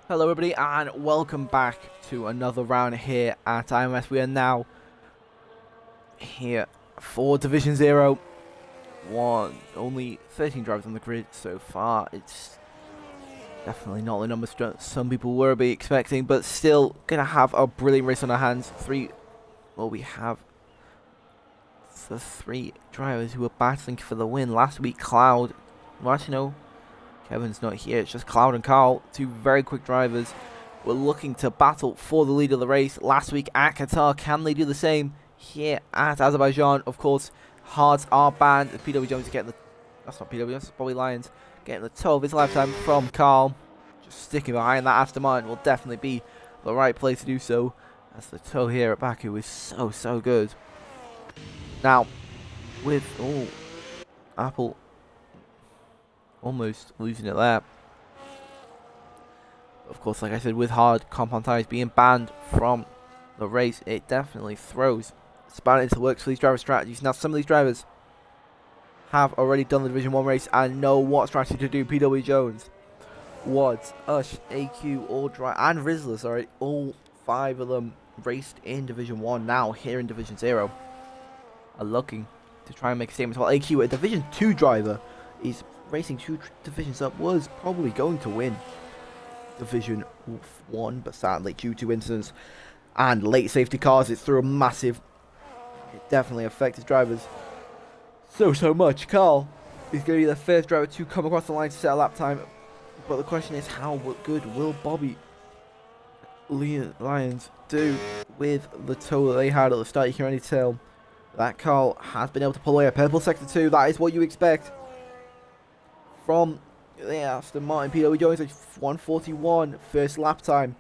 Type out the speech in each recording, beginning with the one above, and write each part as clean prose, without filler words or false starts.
Hello everybody and welcome back to another round here at IMS. We are now here for Division 0. Only 13 drivers on the grid so far. It's definitely not the numbers some people were expecting, but still going to have a brilliant race on our hands. We have the three drivers who were battling for the win. Last week, Cloud, Kevin's not here, it's just Cloud and Karl, two very quick drivers. We're looking to battle for the lead of the race. Last week at Qatar, can they do the same here at Azerbaijan? Of course, hearts are banned. pwjones is getting the... That's not pwjones, that's bobbylyons. Getting the toe of his lifetime from Karl. Just sticking behind that Aston Martin will definitely be the right place to do so, as the toe here at Baku is so good. Now, with... Apple... almost losing it there. Of course, like I said, with hard compound tyres being banned from the race, it definitely throws span into the works for these driver strategies. Now, some of these drivers have already done the Division 1 race and know what strategy to do. pwjones, Wads, Ush, AQ, and Rizla, sorry, all 5 of them raced in Division 1. Now, here in Division 0, are looking to try and make a statement. While AQ, a Division 2 driver, is racing 2 divisions up, was probably going to win Division 1, but sadly due to incidents and late safety cars, it definitely affected drivers so much. Karl is going to be the first driver to come across the line to set a lap time, but the question is, how good will bobbylyons do with the toe that they had at the start? You can already tell that Karl has been able to pull away a purple sector 2. That is what you expect from the Aston Martin. pwjones at 1:41 first lap time.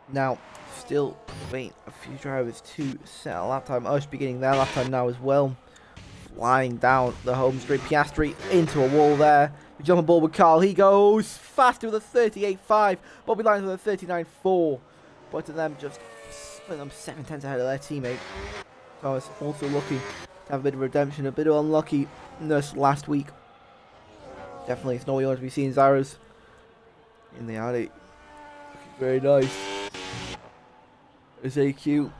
Now, still waiting a few drivers to set a lap time. Ush beginning their lap time now as well. Flying down the home straight. Piastri into a wall there. We jump on board with Karl. He goes faster with a 38.5. bobbylyons with a 39.4. Both of them just split them 7/10 ahead of their teammate. Thomas also looking to have a bit of redemption. A bit of unluckiness last week. Definitely, it's not what you want to be seeing. Zaros in the alley. Looking very nice. There's AQ.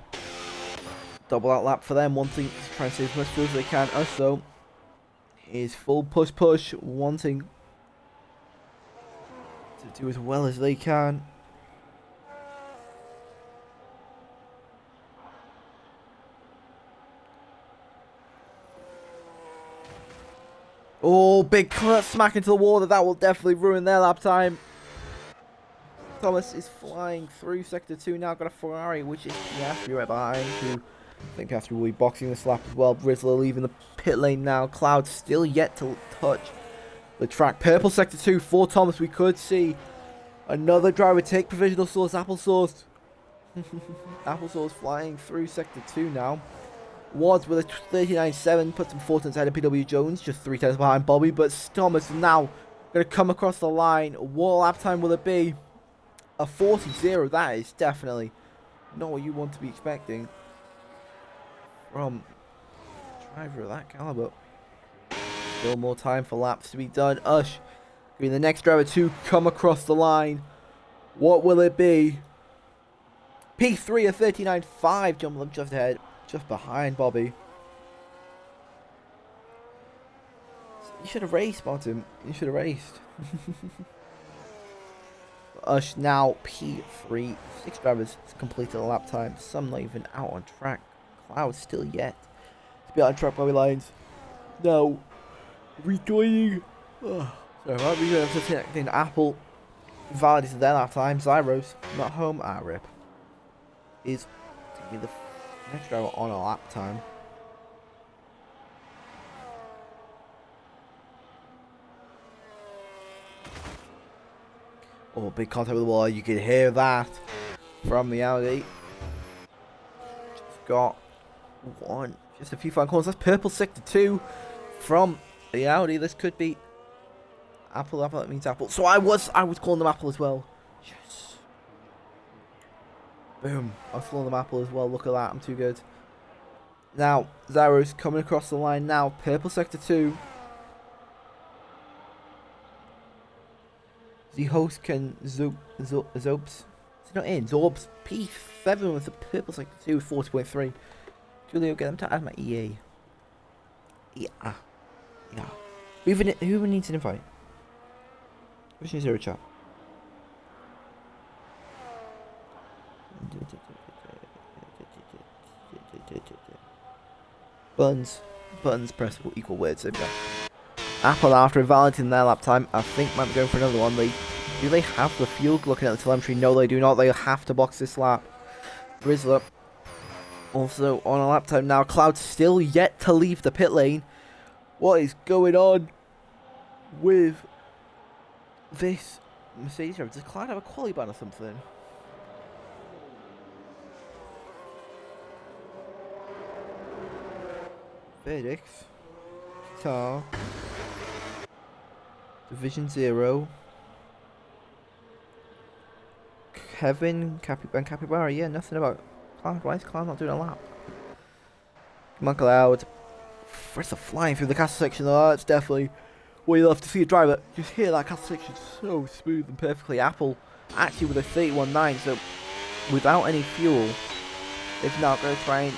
Double out lap for them, wanting to try and save as much fuel as they can. Us, though, is full push, wanting to do as well as they can. Oh, big smack into the wall. That will definitely ruin their lap time. Thomas is flying through Sector 2 now. Got a Ferrari, which is Piastri right behind, who I think Piastri will be boxing this lap as well. Rizla leaving the pit lane now. Cloud still yet to touch the track. Purple Sector 2 for Thomas. We could see another driver take provisional source. Applesauce. Applesauce flying through Sector 2 now. Wads with a 39.7 puts him 4 tenths ahead of pwjones, just 3 tenths behind Bobby. But Thomas is now going to come across the line. What lap time will it be? A 40.0. That is definitely not what you want to be expecting from a driver of that caliber. Still more time for laps to be done. Ush being the next driver to come across the line. What will it be? P3 a 39.5, jumping them just ahead. Just behind Bobby. You should have raced, Martin. You should have raced. Ush now P3. 6 drivers completed a lap time. Some not even out on track. Cloud still yet to be out on track. bobbylyons now rejoining. Sorry, rejoining Apple. Validated their lap time. Zyros not home. RIP. Is to be the next driver on a lap time. Oh, big contact with the wall. You can hear that from the Audi. Just got just a few fine corners. That's purple sector 2 from the Audi. This could be Apple. That means Apple. So I was calling them Apple as well. Yes. Boom. I was calling them Apple as well. Look at that. I'm too good. Now, Zaros coming across the line now. Purple sector 2. the host can Zobes. It's not in. Zorbs P7 with the purple sector 2 with 40.3. Julio, get them to add my EA. Yeah. Who needs an invite? Vision 0 chat. Buttons press equal words. There we go. Apple, after invalidating their lap time, I think might be going for another one. Do they have the fuel? Looking at the telemetry, no, they do not. They have to box this lap. Rizla also on a lap time now. Cloud still yet to leave the pit lane. What is going on with this Mercedes driver? Does Cloud have a quali ban or something? Verdicts. Guitar. Division 0. Kevin, Capybara, yeah, nothing about Cloud. Why is Cloud not doing a lap? Come on, Cloud. First, flying through the castle section, though. That's definitely what you love to see a driver. Just hear that castle section so smooth and perfectly. Apple, actually, with a 31.9, so without any fuel, they've now got to try and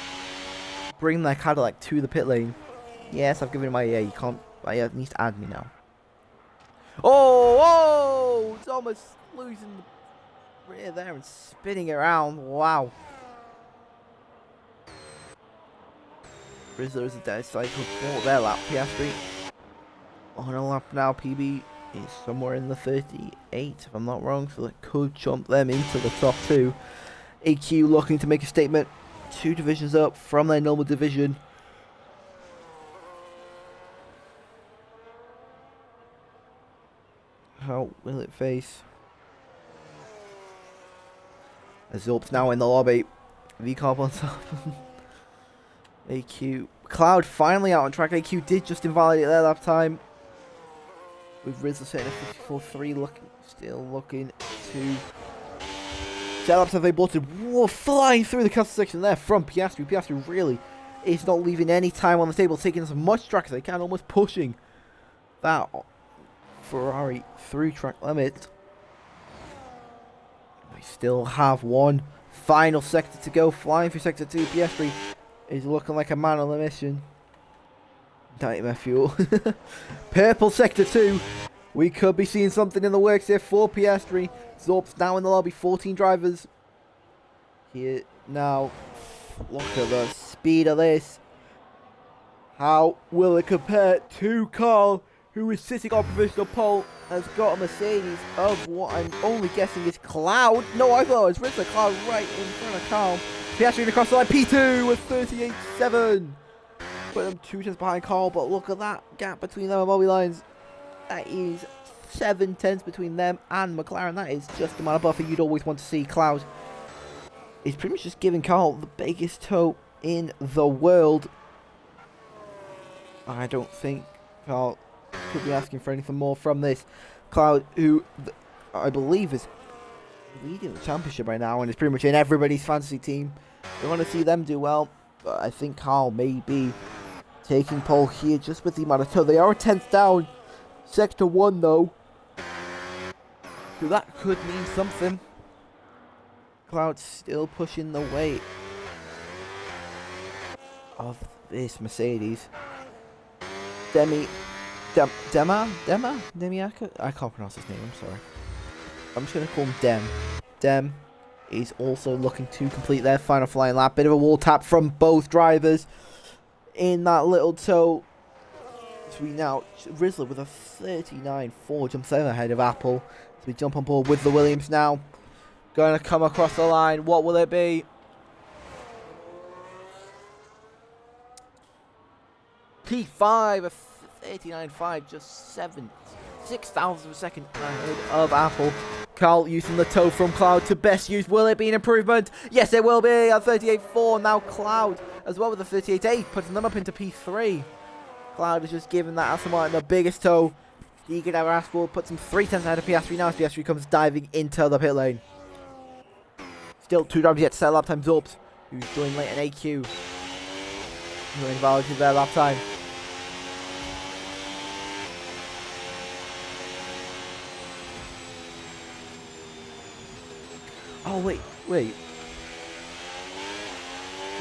bring their Cadillac to the pit lane. Yes, I've given him my EA. You can't. It needs to add me now. Oh! It's almost losing the rear there and spinning around. Wow. Rizla is a dead cycle for their lap. Piastri on a lap now. PB is somewhere in the 38, if I'm not wrong, so that could jump them into the top 2. AQ looking to make a statement. 2 divisions up from their normal division. How will it face? Azulp's now in the lobby. V-Carb on top. AQ. Cloud finally out on track. AQ did just invalidate their lap time. With Rizla setting a 54.3, still looking to set up. So they bolted. Whoa, flying through the castle section there from Piastri. Piastri really is not leaving any time on the table, taking as much track as they can, almost pushing that Ferrari through track limit. We still have one final sector to go. Flying through sector 2. Piastri is looking like a man on a mission. Nightmare fuel. Purple sector 2. We could be seeing something in the works here for Piastri. Zorp's now in the lobby. 14 drivers here now. Look at the speed of this. How will it compare to Karl, who is sitting on provisional pole, has got a Mercedes of what I'm only guessing is Cloud. No, I thought it was Rizla. Cloud right in front of Karl. Piastri across the line. P2 with 38.7. Put them 2 tenths behind Karl, but look at that gap between them and bobbylyons. That is 7 tenths between them and McLaren. That is just the amount of buffer you'd always want to see. Cloud is pretty much just giving Karl the biggest toe in the world. I don't think Karl could be asking for anything more from this. Cloud, who I believe is leading the championship right now and is pretty much in everybody's fantasy team. We want to see them do well, but I think Karl may be taking pole here just with the amount of toe. They are a 10th down. Sector 1 though. So that could mean something. Cloud still pushing the weight of this Mercedes. Demaiko? I can't pronounce his name, I'm sorry. I'm just going to call him Dem is also looking to complete their final flying lap. Bit of a wall tap from both drivers in that little toe. So we now, Rizla with a 39.4 jumps them ahead of Apple. So we jump on board with the Williams now. Going to come across the line. What will it be? P5, a 39.5, just 6 thousandths of a second ahead of Apple. Karl using the toe from Cloud to best use. Will it be an improvement? Yes, it will be. A 38.4. Now Cloud as well with a 38.8, putting them up into P3. Cloud is just giving that Aston Martin the biggest toe he could ever ask for. Puts him 3 tenths ahead of Piastri now as Piastri comes diving into the pit lane. Still 2 drivers yet to set lap time. Zorps, who's joined late in AQ, who invalidated their lap time. Oh, wait.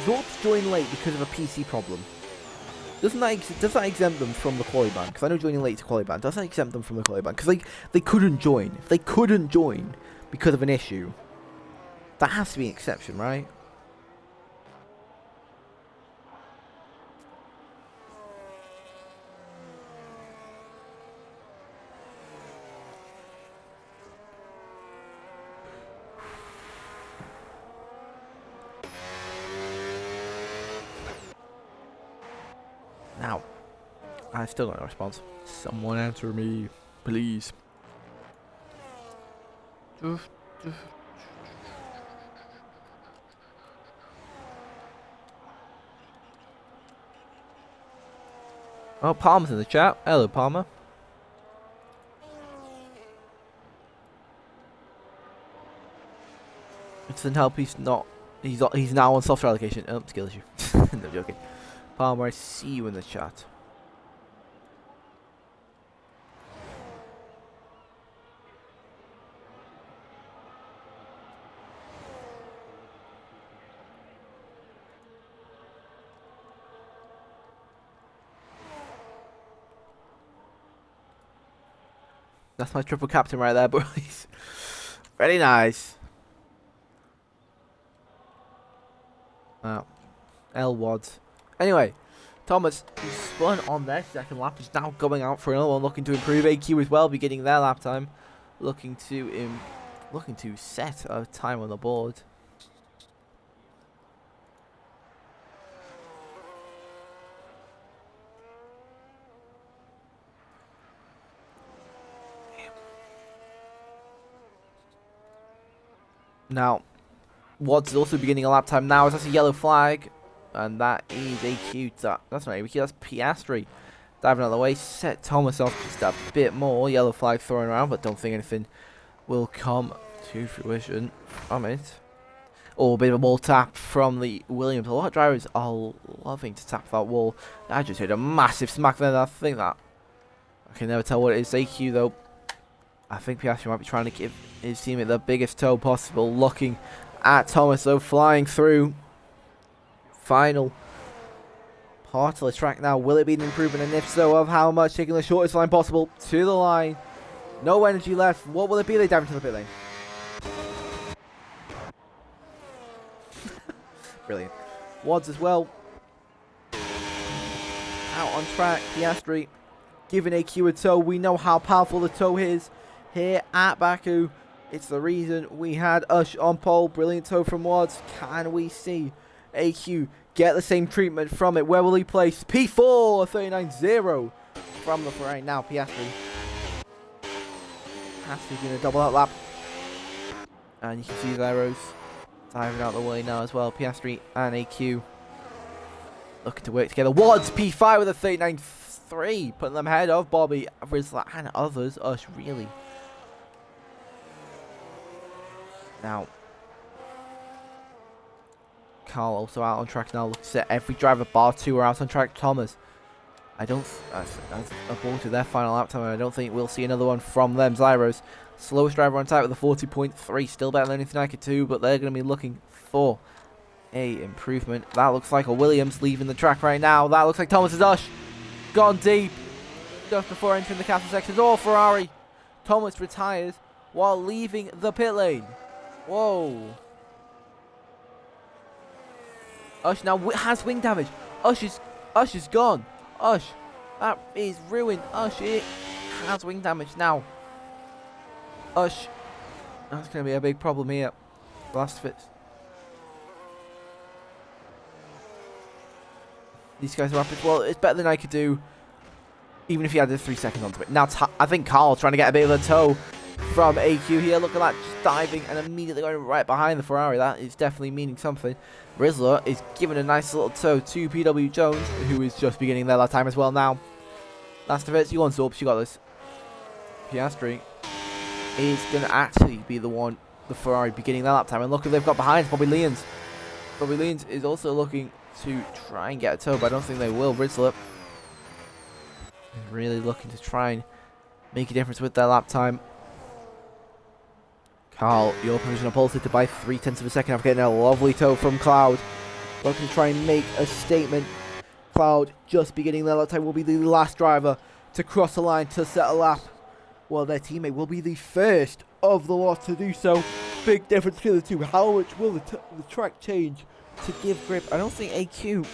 Zorp's joined late because of a PC problem. Does that exempt them from the quali ban? Because I know joining late to quali ban. Does that exempt them from the quali ban? Because they couldn't join. If they couldn't join because of an issue, that has to be an exception, right? Now, I still got no response. Someone answer me, please. Oh, Palmer's in the chat. Hello, Palmer. It doesn't help. He's now on software allocation. Oh, skill issue. No joking. Palmer, I see you in the chat. That's my triple captain right there, boys. Very nice. L wads. Anyway, Thomas is spun on their second lap. He's now going out for another one, looking to improve. AQ as well, beginning their lap time, looking to set a time on the board. Now, Wads is also beginning a lap time now. That's a yellow flag, and that is AQ. That's not AQ, that's Piastri. Diving out of the way, set Thomas off just a bit more. Yellow flag thrown around, but don't think anything will come to fruition from it. Oh, a bit of a wall tap from the Williams. A lot of drivers are loving to tap that wall. I just hit a massive smack there. I think that I can never tell what it is. AQ though. I think Piastri might be trying to give his teammate the biggest toe possible. Looking at Thomas though, flying through. Final part of the track now. Will it be an improvement? And if so, of how much? Taking the shortest line possible to the line. No energy left. What will it be? They dive into the pit lane. Brilliant. Wads as well. Out on track. Piastri giving AQ a toe. We know how powerful the toe is here at Baku. It's the reason we had Ush on pole. Brilliant toe from Wads. Can we see AQ get the same treatment from it? Where will he place? P4 39.0 from the Ferrari. Now Piastri. Piastri's going to double that lap. And you can see his arrows diving out the way now as well. Piastri and AQ looking to work together. Wads P5 with a 39.3, putting them ahead of Bobby, Rizla and others. Ush, really. Now, Karl also out on track now. Looks at every driver bar 2 are out on track. Thomas, I don't. That's aborted their final lap time. I don't think we'll see another one from them. Zyros, slowest driver on track with a 40.3, still better than anything I could do, but they're going to be looking for a improvement. That looks like a Williams leaving the track right now. That looks like Thomas's Ush gone deep just before entering the castle section. Or Ferrari. Thomas retires while leaving the pit lane. Whoa. Ush now has wing damage. Ush is gone. Ush, that is ruined. Ush, it has wing damage now. Ush, that's going to be a big problem here. Last of it. These guys are rapid. Well, it's better than I could do, even if he added 3 seconds onto it. Now, I think Karl trying to get a bit of a toe from AQ here. Look at that, just diving and immediately going right behind the Ferrari. That is definitely meaning something. Rizla is giving a nice little toe to pwjones, who is just beginning their lap time as well now. Last of it, you want Zorps, you got this. Piastri is going to actually be the Ferrari beginning their lap time. And look who they've got behind, bobbylyons. Bobbylyons is also looking to try and get a toe, but I don't think they will. Rizla is really looking to try and make a difference with their lap time. Karl, your provisional pole to by 0.3 of a second after getting a lovely toe from Cloud. Looking to try and make a statement. Cloud, just beginning their lap time, will be the last driver to cross the line to set a lap. Well, their teammate will be the first of the lot to do so. Big difference between the two. How much will the track change to give grip? I don't think AQ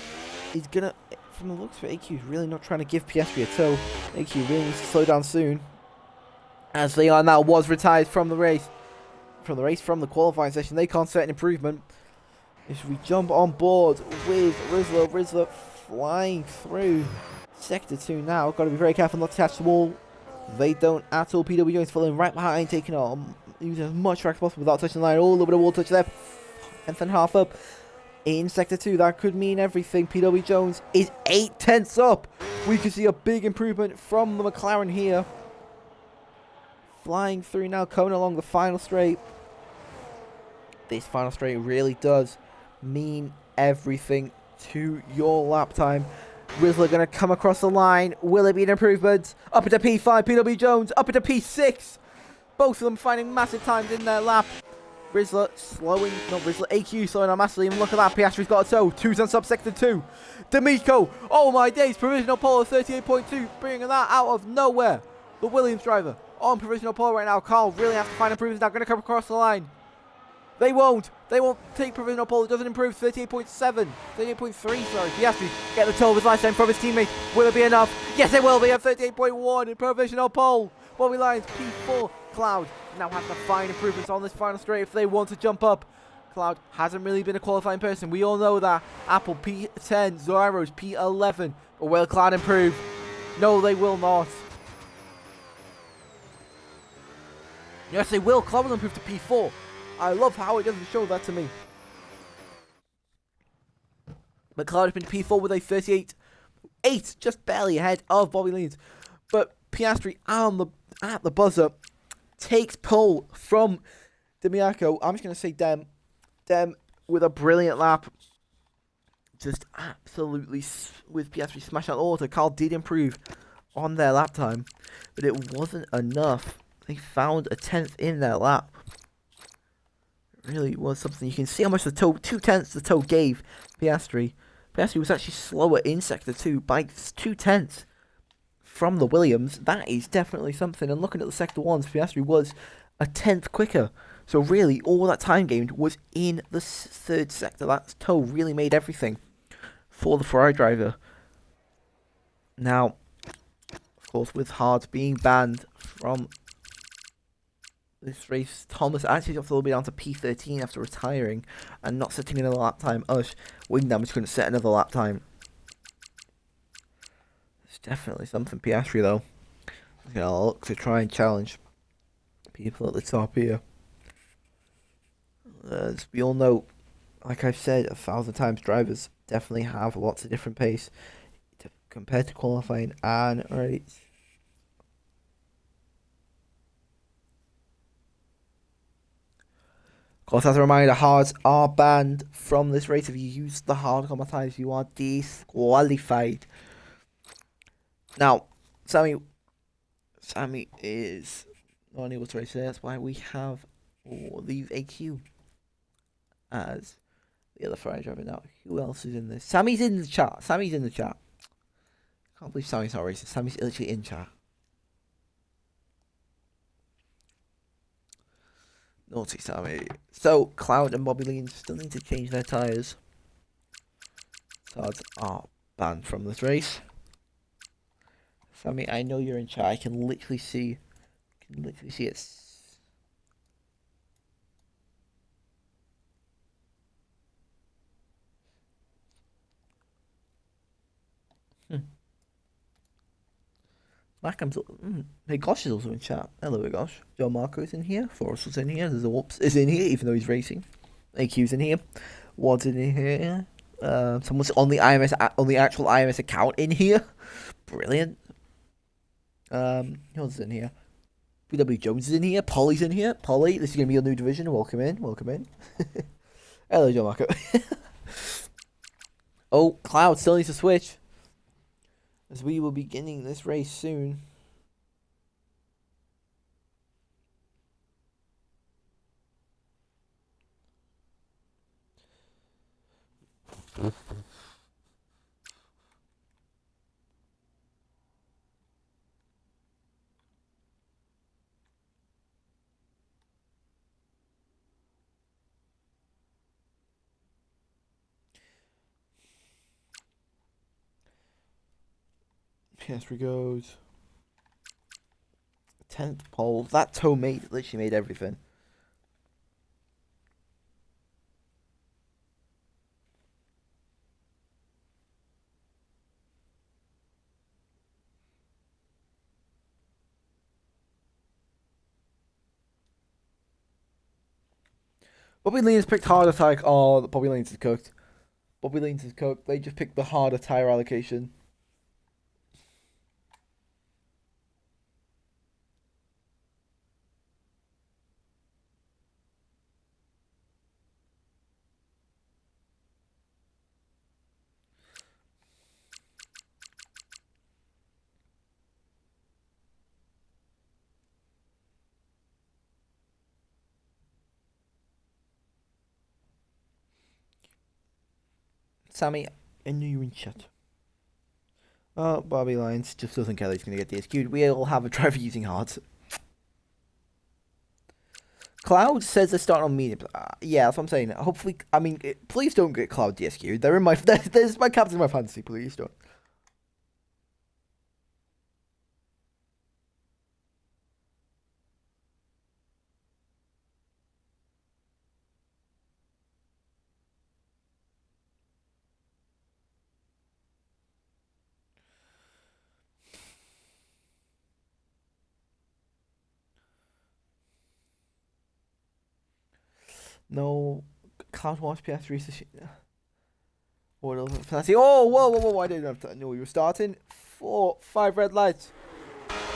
is going to, from the looks of it, AQ is really not trying to give Piastri a toe. AQ really needs to slow down soon. As they are now was retired from the race. From the qualifying session. They can't set an improvement. If we jump on board with Rizla flying through Sector 2 now. Got to be very careful not to catch the wall. They don't at all. pwjones following right behind, taking on, using as much track as possible without touching the line. Oh, a little bit of wall touch there. 10.5 up in Sector 2. That could mean everything. pwjones is 0.8 up. We can see a big improvement from the McLaren here. Flying through now, coming along the final straight. This final straight really does mean everything to your lap time. Rizla going to come across the line. Will it be an improvement? Up into P5, pwjones up into P6. Both of them finding massive times in their lap. Rizla slowing, not Rizla, AQ slowing on massively. And look at that, Piastri's got a toe. 2's on sub-sector 2. demaiko, oh my days, provisional pole of 38.2, bringing that out of nowhere. The Williams driver on provisional pole right now. Karl really has to find improvements now. Going to come across the line. They won't take provisional pole. It doesn't improve. 38.7. 38.3, sorry. Piastri get the toe of his lifetime from his teammate. Will it be enough? Yes, it will be. At 38.1 in provisional pole. bobbylyons P4. Cloud now has to find improvements on this final straight if they want to jump up. Cloud hasn't really been a qualifying person. We all know that. Apple P10. Zyros P11. But will Cloud improve? No, they will not. Yes, they will. Cloud will improve to P4. I love how it doesn't show that to me. McLaren has been P4 with a 38.8, just barely ahead of bobbylyons. But Piastri at the buzzer takes pole from demaiko. I'm just going to say Dem with a brilliant lap. Just absolutely, with Piastri smash out order. Karl did improve on their lap time, but it wasn't enough. They found a 10th in their lap. Really was something. You can see how much the toe, 0.2 the toe gave Piastri. Piastri was actually slower in Sector 2 by 0.2 from the Williams. That is definitely something. And looking at the Sector 1s, Piastri was a 10th quicker. So really, all that time gained was in the third sector. That toe really made everything for the Ferrari driver. Now, of course, with Hards being banned from this race, Thomas actually got a little bit down to P13 after retiring and not setting another lap time. Wing damage couldn't set another lap time. It's definitely something. Piastri, though, is going to look to try and challenge people at the top here. As we all know, like I've said 1,000 times, drivers definitely have lots of different pace compared to qualifying and race. Of course, as a reminder, hards are banned from this race. If you use the hard a couple of times, you are disqualified. Now, Sammy is not unable to race today. That's why we have leave AQ as the other Ferrari driver now. Who else is in this? Sammy's in the chat. Can't believe Sammy's not racing. Sammy's literally in chat. Naughty Sammy. So, Cloud and bobbylyons still need to change their tyres. Cards are banned from this race. Sammy, I know you're in chat. I can literally see it. Hey, Gosh is also in chat. Hello, Gosh. John Marco's in here. Forrest was in here. There's Orps is in here, even though he's racing. AQ's in here. Wad's in here. Someone's on the IMS, on the actual IMS account in here. Brilliant. Who else is in here? pwjones is in here. Polly's in here. Polly, this is gonna be your new division. Welcome in. Hello, John Marco. Oh, Cloud still needs to switch, as we will be beginning this race soon. Piastrigoat. 10th pole. That toe literally made everything. Bobbylyons picked harder tire. Oh, Bobbylyons is cooked. Bobbylyons is cooked. They just picked the harder tire allocation. Sammy, I knew you were in shit. Oh, Bobbylyons just doesn't care that he's going to get DSQ'd. We'll have a driver using hards. Cloud says they're starting on medium. Yeah, that's what I'm saying. Hopefully, I mean, please don't get Cloud DSQ'd. They're in my. There's my captain in my fantasy. Please don't. No, Cloud wants PS3. What else? Fantasy. Oh, whoa! I didn't know you were starting. 5 red lights,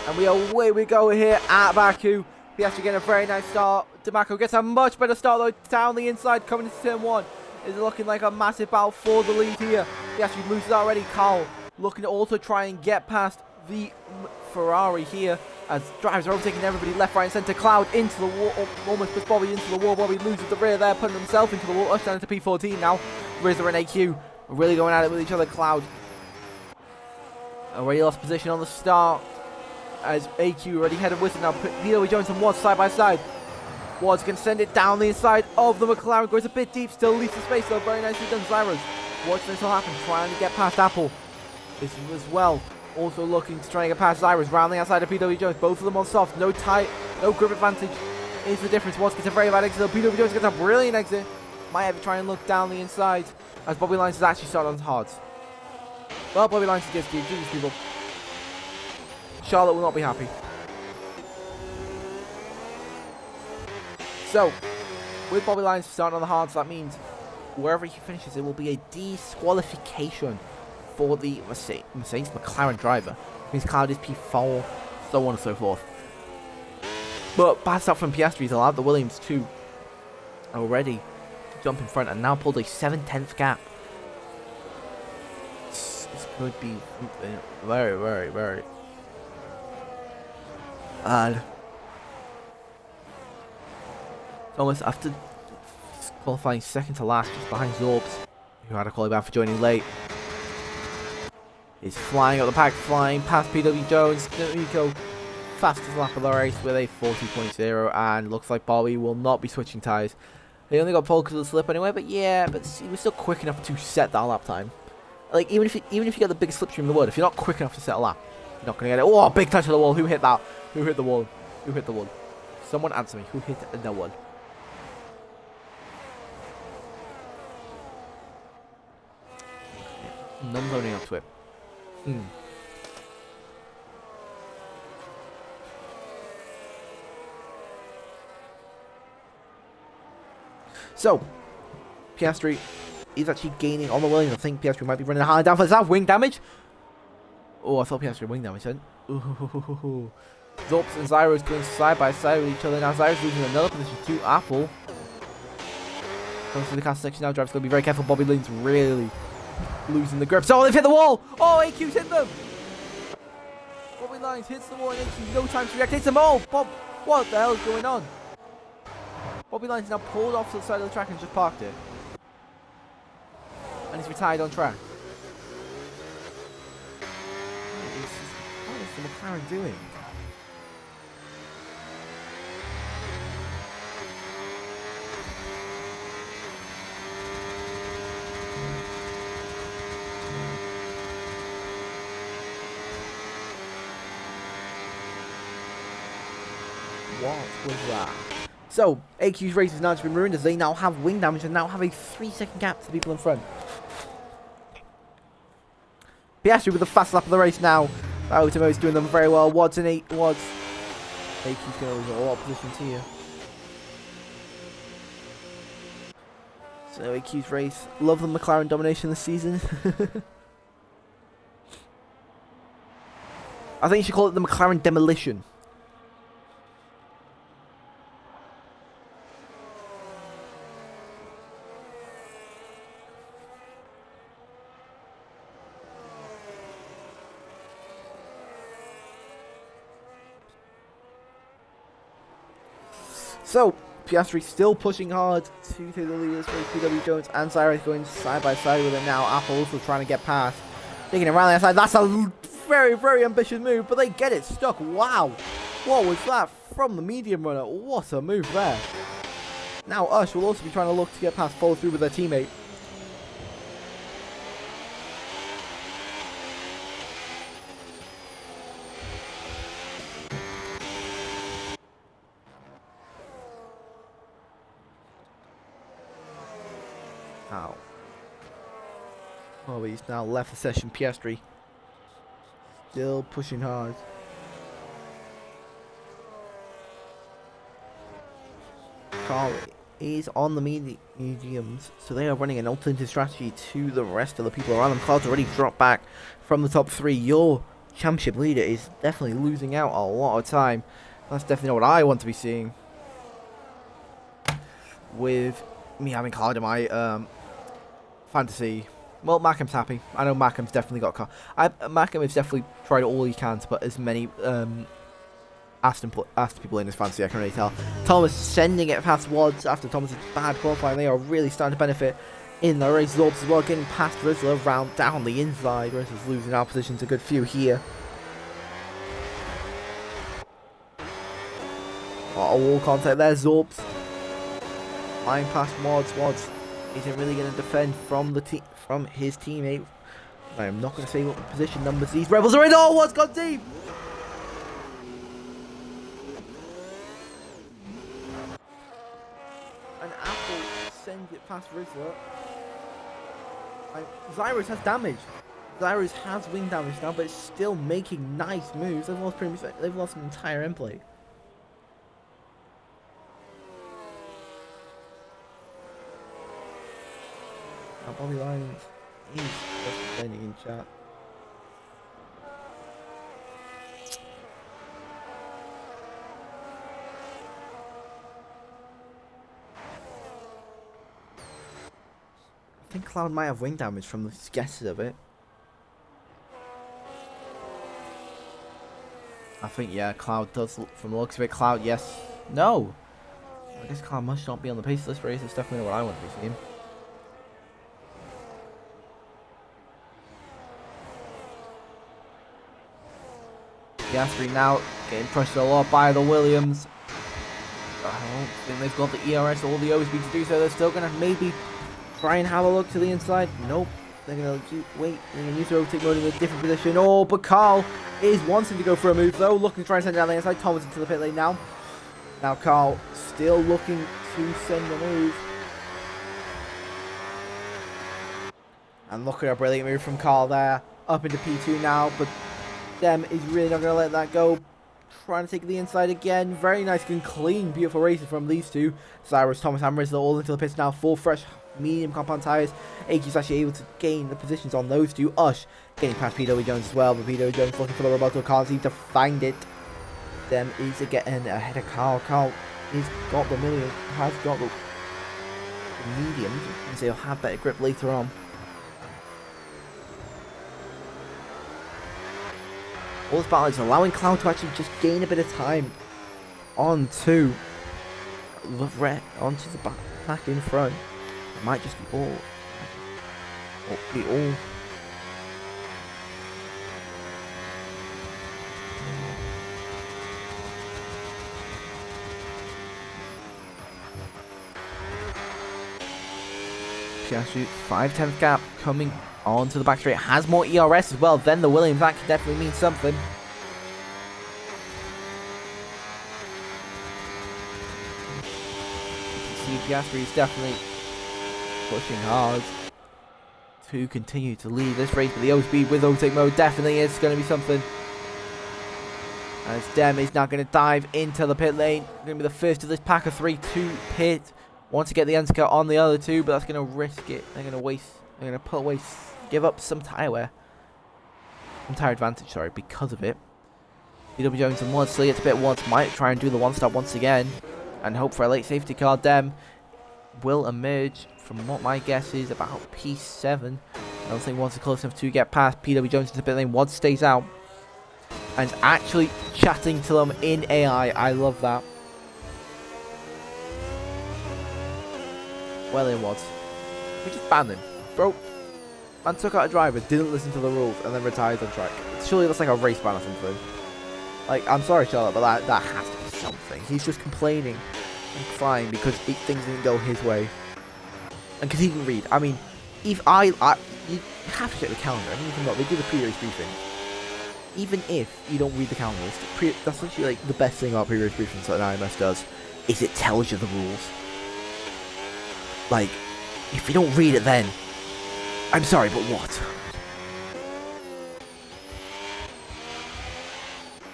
and away we go here at Baku. Piastri getting a very nice start. Demaiko gets a much better start though. Down the inside, coming into turn 1. It's looking like a massive battle for the lead here. Piastri loses already. Karl looking to also try and get past the Ferrari here. As drivers are overtaking everybody left, right and centre. Cloud into the wall, almost puts Bobby into the wall. Bobby loses the rear there, putting himself into the wall. Down into P14 now. Rizla and AQ are really going at it with each other. Cloud already lost position on the start as AQ already headed with it now. pwjones and Watts side by side. Watts can send it down the inside of the McLaren. Goes a bit deep, still leaves the space though. Very nicely done, Zyros. Watch this will happen, trying to get past Apple. This as well. Also looking to try and get past Cyrus, rounding outside of pwjones. Both of them on soft, no tight, no grip advantage is the difference. Watts gets a very bad exit, pwjones gets a brilliant exit. Might have to try and look down the inside as Bobbylyons is actually starting on hards. Well, Bobbylyons is DSQ'd, these people. Charlotte will not be happy. So, with Bobbylyons starting on the hards, that means wherever he finishes, it will be a disqualification for the Mercedes McLaren driver. It means Cloud is P4, so on and so forth. But bad stuff from Piastri's allowed the Williams to already jump in front and now pulled a 7/10 gap. This could be very, very, very bad. Thomas, after qualifying second to last, just behind Zorbs, who had a qualify for joining late, is flying up the pack, flying past pwjones. demaiko, fastest lap of the race with a 40.0, and looks like Bobby will not be switching tyres. They only got pole because of the slip anyway, but yeah, but he was still quick enough to set that lap time. Like, even if you get the biggest slipstream in the world, if you're not quick enough to set a lap, you're not going to get it. Oh, big touch of the wall. Who hit that? Who hit the wall? Who hit the wall? Someone answer me. Who hit the wall? Numb's owning up to it. So, Piastri is actually gaining on the Williams. I think Piastri might be running hard down for that wing damage. Oh, I thought Piastri wing damage then. Ooh. Zorps and Zyros going side by side with each other. Now Zyros losing another position to Apple. Comes to the cast section now. Driver's going to be very careful. Bobbylyons really losing the grip. So they've hit the wall. Oh, AQ's hit them. Bobbylyons hits the wall and AQ no time to react. Hits them all. Bob, what the hell is going on? Bobbylyons now pulled off to the side of the track and just parked it. And he's retired on track. What is the McLaren doing? What was that? So, AQ's race has now been ruined as they now have wing damage and now have a 3-second gap to the people in front. Piastri with the fast lap of the race now. Automo is doing them very well. Wads and Wads. AQ's going to lose a lot of positions here. So AQ's race. Love the McLaren domination this season. I think you should call it the McLaren demolition. So, Piastri still pushing hard to take the leaders for pwjones and Cyrus going side by side with it now. Apple also trying to get past. Taking it around the outside. That's a very, very ambitious move, but they get it stuck. Wow. What was that from the medium runner? What a move there. Now Ush will also be trying to look to get past, follow through with their teammate. Ow. Oh, he's now left the session. Piastri still pushing hard. Karl is on the mediums, so they are running an alternative strategy to the rest of the people around them. Karl's already dropped back from the top 3. Your championship leader is definitely losing out a lot of time. That's definitely not what I want to be seeing. With me having Karl in my fantasy. Well, Mackham's happy. I know Mackham's definitely got Karl. Mackham has definitely tried all he can to put as many Aston people in his fantasy, I can really tell. Thomas sending it past Wads after Thomas's bad qualifying. They are really starting to benefit in the race. Zorps as well, getting past Rizla round down the inside. Rizla's losing our positions a good few here. Oh, a wall contact there. Zorps flying past Wads. Wads isn't really going to defend from his teammate. I am not going to say what the position numbers these rebels are in. Oh, Wads got deep. Sends it past Rizla. Zyrus has damage. Zyrus has wing damage now, but it's still making nice moves. They've lost pretty much. They've lost an entire end plate. Now bobbylyons is just defending in chat. I think Cloud might have wing damage from the guesses of it. I think, yeah, Cloud does, from the looks of it. Cloud, yes. No! I guess Cloud must not be on the pace of this race. It's definitely what I want to be seeing. Piastri now getting pushed a lot by the Williams. I don't think they've got the ERS or the OSB to do so. They're still going to maybe try and have a look to the inside. Nope. They're going to wait. They're going to use the overtake mode in a different position. Oh, but Karl is wanting to go for a move, though. Looking to try and send it down the inside. Thomas into the pit lane now. Now Karl still looking to send the move. And look at a brilliant move from Karl there. Up into P2 now. But Dem is really not going to let that go. Trying to take the inside again. Very nice and clean, beautiful racing from these two. Cyrus, Thomas, and Rizla all into the pits now. Full fresh medium compound tyres. AQ's actually able to gain the positions on those two. Ush getting past pwjones as well, but pwjones looking for the rebuttal. Can't seem to find it. Dem is getting ahead of Karl. Karl has got the medium, has got the medium, so he'll have better grip later on. All this battle is allowing Cloud to actually just gain a bit of time onto the back in front. It might just be all. Oh, we all. Piastri, 5/10 gap coming onto the back straight. Has more ERS as well than the Williams. That could definitely mean something. You can see Piastri is definitely pushing hard to continue to lead this race, but the O-Speed with overtake mode definitely is going to be something. As Dem is now going to dive into the pit lane. Going to be the first of this pack of 3 to pit. Want to get the undercut on the other two, but that's going to risk it. They're going to waste. They're going to put away, give up some tire wear, some tire advantage. Sorry, because of it. pwjones and Woods still yet to pit. Woods might try and do the one stop once again, and hope for a late safety car. Dem will emerge from what my guess is about P7. I don't think Woods is close enough to get past pwjones into the pit lane. Woods stays out and actually chatting to them in AI. I love that. Well, it was. We just banned him. Bro, man took out a driver, didn't listen to the rules, and then retired on track. Surely that's like a race ban or something. Like, I'm sorry, Charlotte, but that has to be something. He's just complaining and crying because things didn't go his way. And because he didn't read. I mean, if you have to check the calendar. I mean, even though they do the pre-race briefing. Even if you don't read the calendar, that's actually like the best thing about pre-race briefings that an IMS does, is it tells you the rules. Like, if you don't read it then, I'm sorry, but what?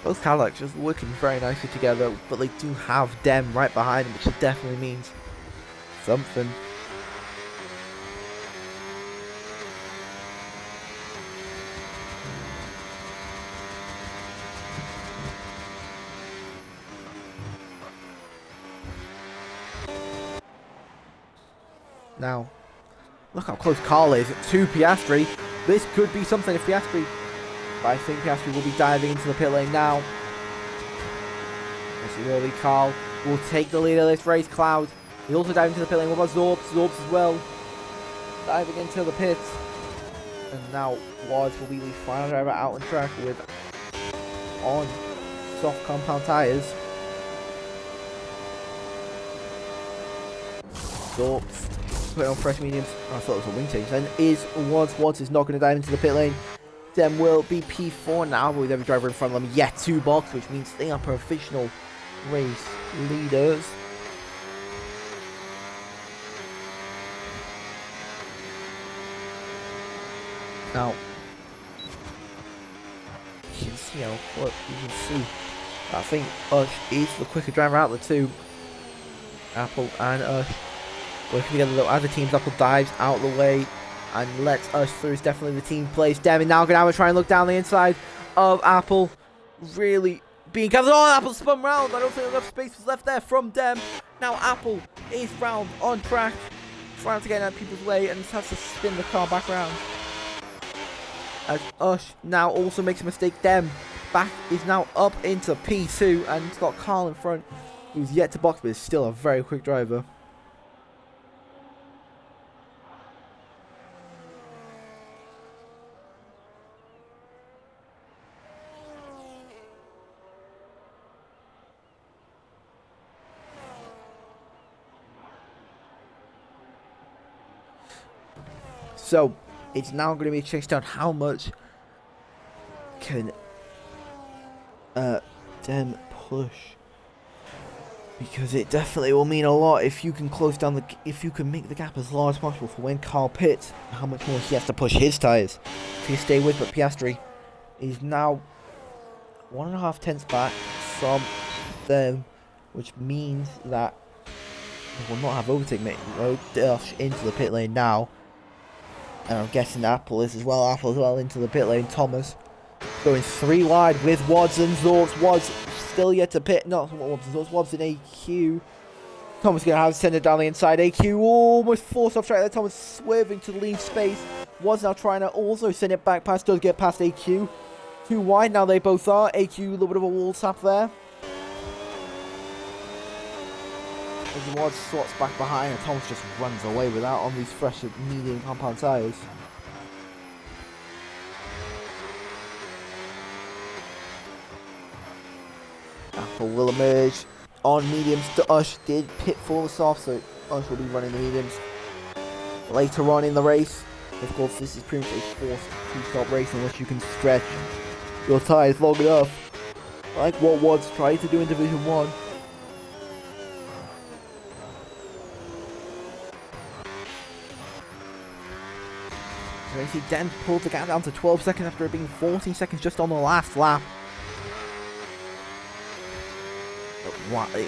Both Cadillacs just working very nicely together, but they do have Dem right behind them, which definitely means something. Now, look how close Karl is to Piastri. This could be something if Piastri... But I think Piastri will be diving into the pit lane now. As you early, Karl will take the lead of this race. Cloud is also diving into the pit lane. What about Zorbs? Zorbs as well. Diving into the pit. And now Woods will be the final driver out on track with on soft compound tyres. Zorbs putting on fresh mediums. I thought it was a wing change. Then is Woods. Woods is not going to dive into the pit lane. Dem will be P4 now, but with every driver in front of them yet to box, which means they are professional race leaders. Now, you can see how what you can see. I think Ush is the quicker driver out of the two. Apple and Ush working together though as the teams. Apple dives out of the way and lets Ush through. Is definitely the team place. Dem now going to try and look down the inside of Apple. Really being covered. Oh, Apple spun round. I don't think enough space was left there from Dem. Now Apple is round on track, trying to get out of people's way and just has to spin the car back around. As Ush now also makes a mistake. Dem back is now up into P2 and it's got Karl in front, who's yet to box but is still a very quick driver. So, it's now going to be a chase down how much can Dem push. Because it definitely will mean a lot if you can close down if you can make the gap as large as possible for when Karl pits, how much more he has to push his tyres to stay with. But Piastri is now 1.5 tenths back from them, which means that they will not have overtake mode dash into the pit lane now. And I'm guessing Apple is as well. Apple as well into the pit lane. Thomas going 3 wide with Woods and Zorbs. Woods still yet to pit. Not Woods and Zorbs. Woods in AQ. Thomas going to have to send it down the inside. AQ almost forced off track there. Thomas swerving to leave space. Woods now trying to also send it back past. Does get past AQ. 2 wide now they both are. AQ a little bit of a wall tap there. As Woods slots back behind and Thomas just runs away without on these fresh medium compound tyres. Apple will emerge on mediums. Ush did pit for the soft, so Ush will be running the mediums later on in the race. Of course, this is pretty much a forced two-stop race unless you can stretch your tyres long enough, like what Wads tried to do in Division 1. You see Dem pulled the gap down to 12 seconds after it being 14 seconds just on the last lap. But you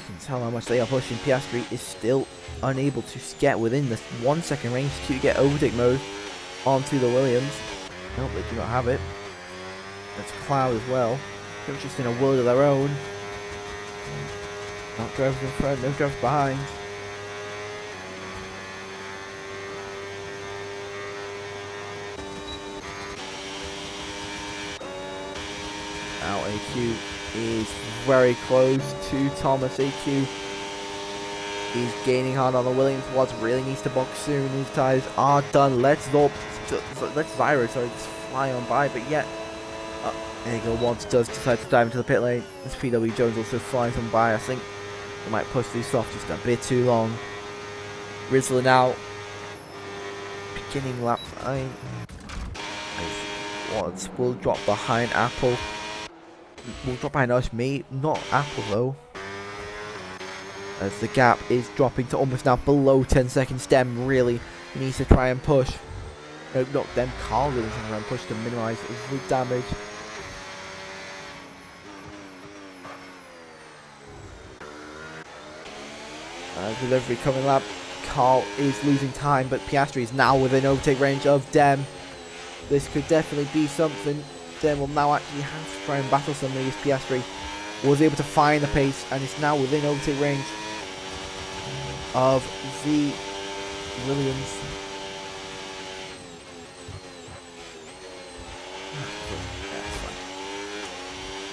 can tell how much they are pushing. Piastri is still unable to get within the 1 second range to get overtake mode onto the Williams. Nope, they do not have it. That's Cloud as well. They're just in a world of their own. Not drivers in front, no drivers behind. Now AQ is very close to Thomas. AQ is gaining hard on the Williams. Watts really needs to box soon. His tyres are done. Let's Zyro just fly on by, but yet there you go. Watts does decide to dive into the pit lane. This pwjones also flies on by. I think they might push these off just a bit too long. Rizla now beginning lap 9. Watts will drop behind Apple. Will drop behind us, not Apple though. As the gap is dropping to almost now below 10 seconds. Dem really needs to try and push. No, not Dem, Karl really needs to try and push to minimise the damage. With every coming lap, Karl is losing time, but Piastri is now within overtake range of Dem. This could definitely be something. Dem will now actually have to try and battle somebody as Piastri was able to find the pace and is now within overtake range of the Williams.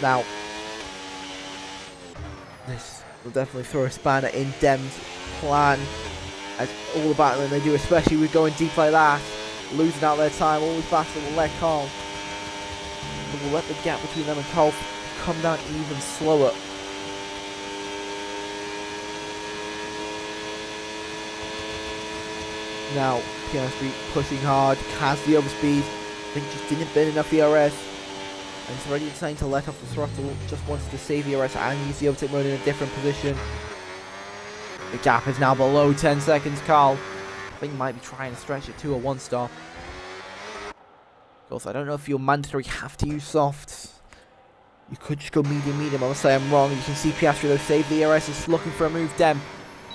Now, this will definitely throw a spanner in Dem's plan, as all the battling they do, especially with going deep like that, losing out their time, all this battle will let Karl. It will let the gap between them and Karl come down even slower. Now, Piastri pushing hard, has the overspeed. I think just didn't burn enough ERS. And he's already deciding to let off the throttle. Just wants to save ERS and use the overtake mode in a different position. The gap is now below 10 seconds. Karl, I think, might be trying to stretch it to a one stop. Of course, I don't know if you'll mandatory have to use softs. You could just go medium, unless I am wrong. You can see Piastri though save the ERS, is looking for a move. Dem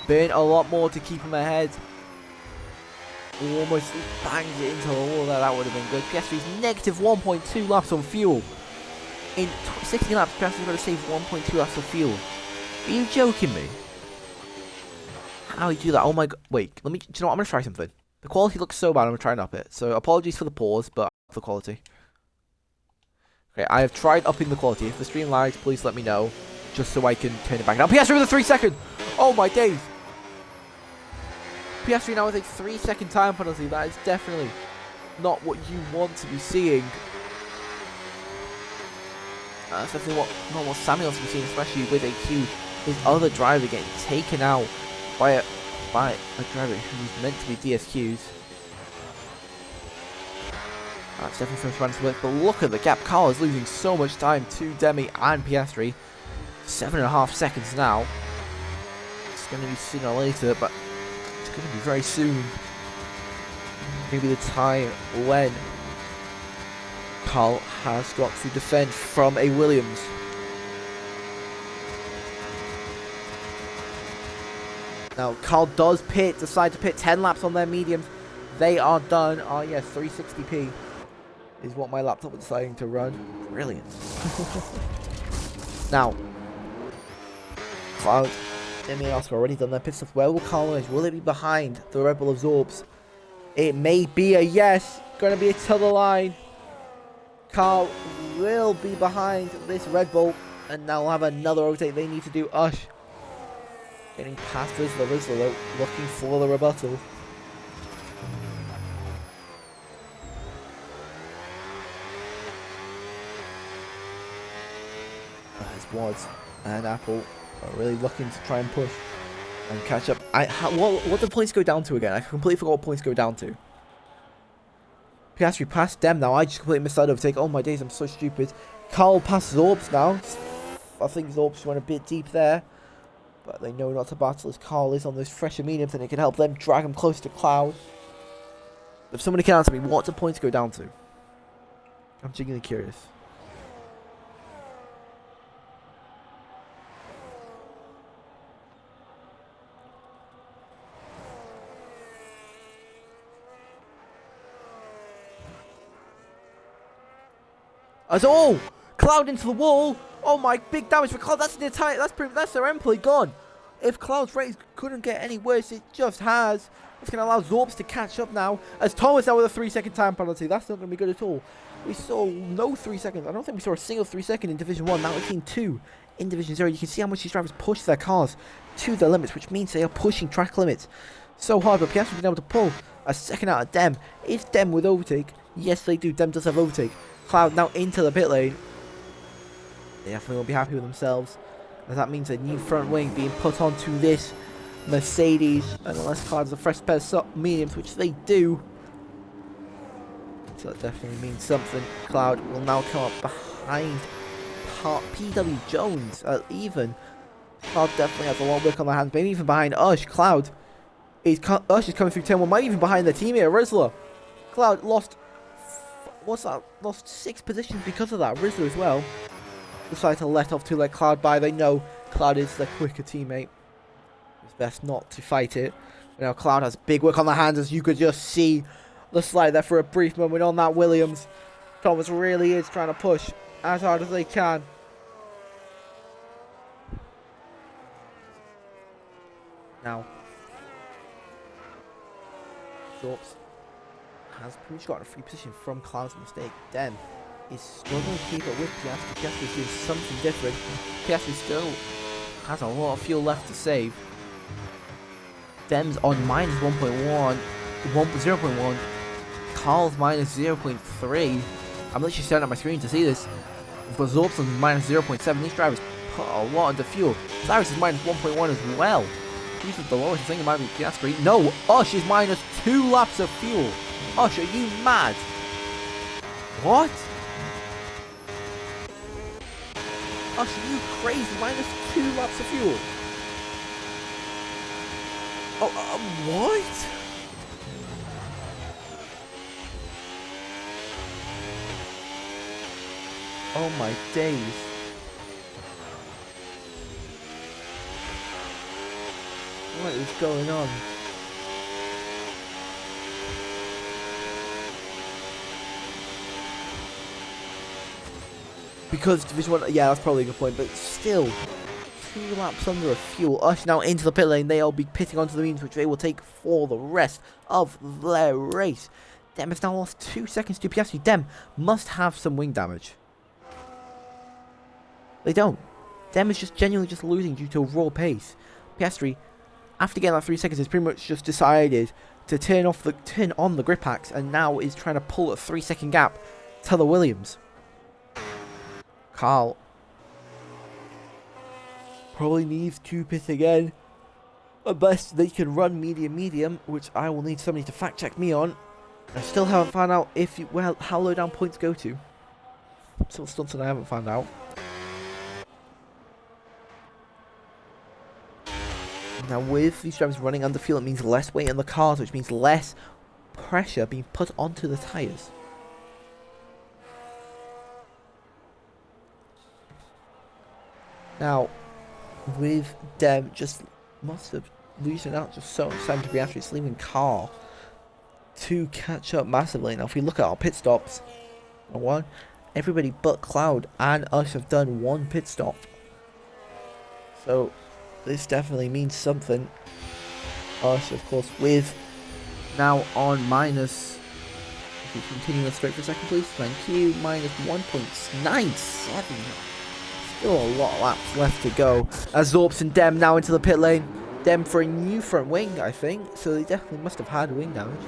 burn a lot more to keep him ahead. Almost bangs it into the wall there. That would have been good. Piastri's negative 1.2 laps on fuel. In 60 laps, Piastri's going to save 1.2 laps of fuel. Are you joking me? How do you do that? Oh my god. Wait, do you know what? I'm going to try something. The quality looks so bad, I'm going to try and up it. So apologies for the pause, but the quality. Okay, I have tried upping the quality. If the stream lags, please let me know, just so I can turn it back down. Piastri with a 3 second! Oh my days! Piastri now with a 3 second time penalty. That is definitely not what you want to be seeing. That's definitely not what Sammy wants to be seeing, especially with AQ, his other driver getting taken out by a driver who's meant to be DSQs. That's definitely some to work, but look at the gap. Karl is losing so much time to Demi and Piastri. 7.5 seconds now. It's going to be sooner or later, but it's going to be very soon. Maybe the time when Karl has got to defend from a Williams. Now, Karl does decide to pit 10 laps on their mediums. They are done. Oh yes, 360p is what my laptop is deciding to run. Brilliant. Now, Cloud, Demi and Oscar already done their pit stops. Where will Karl manage? Will it be behind the Red Bull Absorbs? It may be a yes. Going to be a to the line. Karl will be behind this Red Bull, and now we'll have another overtake they need to do. Ush getting past Rizla, looking for the rebuttal. As Wads and Apple are really looking to try and push and catch up. What the points go down to again? I completely forgot what points go down to. Piastri passed Dem now. I just completely missed that overtake. Oh my days, I'm so stupid. Karl passes Zorps now. I think Zorps went a bit deep there, but they know not to battle as Karl is on those fresher mediums, and it can help them drag him close to Cloud. If somebody can answer me, what do points go down to? I'm genuinely curious. As Cloud into the wall. Oh my, big damage for Cloud. That's the entire. That's their end play gone. If Cloud's race couldn't get any worse, it just has. It's going to allow Zorps to catch up now. As Thomas now with a 3-second time penalty. That's not going to be good at all. We saw no 3 seconds. I don't think we saw a single 3 second in Division 1. Now we've seen 2 in Division 0. You can see how much these drivers push their cars to the limits, which means they are pushing track limits so hard. But Piastri's been able to pull a second out of Dem. Is Dem with overtake? Yes, they do. Dem does have overtake. Cloud now into the pit lane. They definitely won't be happy with themselves, as that means a new front wing being put onto this Mercedes, and unless Cloud has a fresh pair of mediums, which they do, so that definitely means something. Cloud will now come up behind pwjones at even. Cloud definitely has a lot of work on their hands, maybe even behind Ush. Ush is coming through turn 1, might even behind their teammate Rizla. Cloud lost, lost 6 positions because of that. Rizla as well decided to let Cloud by. They know Cloud is their quicker teammate. It's best not to fight it. But now Cloud has big work on the hands, as you could just see the slide there for a brief moment on that Williams. Thomas really is trying to push as hard as they can. Now, Zorps has pretty much got a free position from Cloud's mistake. Dem is struggling to keep up with Piastri. Piastri's doing something different. Piastri still has a lot of fuel left to save. Dem's on minus 1.1, 0.1. Karl's minus 0.3. I'm literally staring at my screen to see this. But Zorps on minus 0.7. These drivers put a lot into fuel. Cyrus is minus 1.1 as well. These are the lowest. I think it might be Piastri. No, Ush is minus 2 laps of fuel. Ush, are you mad? What? Ush, are you crazy? Minus 2 laps of fuel. Oh, what? Oh my days. What is going on? Because Division 1, yeah, that's probably a good point, but still, 2 laps under of fuel. Ush now into the pit lane. They'll be pitting onto the means, which they will take for the rest of their race. Dem has now lost 2 seconds to Piastri. Dem must have some wing damage. They don't. Dem is just genuinely just losing due to raw pace. Piastri, after getting that 3 seconds, has pretty much just decided to turn on the grip axe, and now is trying to pull a 3 second gap to the Williams. Karl probably needs to pit again, unless they can run medium, which I will need somebody to fact check me on. I still haven't found out how low down points go to. Still something I haven't found out. Now with these drivers running under fuel, it means less weight on the cars, which means less pressure being put onto the tyres. Now, with Dem just must have losing out just so much time to be actually leaving Karl to catch up massively. Now, if we look at our pit stops, everybody but Cloud and us have done 1 pit stop. So, this definitely means something. Us, of course, with now on minus. If you continue this straight for a second, please. Thank you. Minus 1.97. Still a lot of laps left to go. As Zorps and Dem now into the pit lane. Dem for a new front wing, I think. So they definitely must have had wing damage.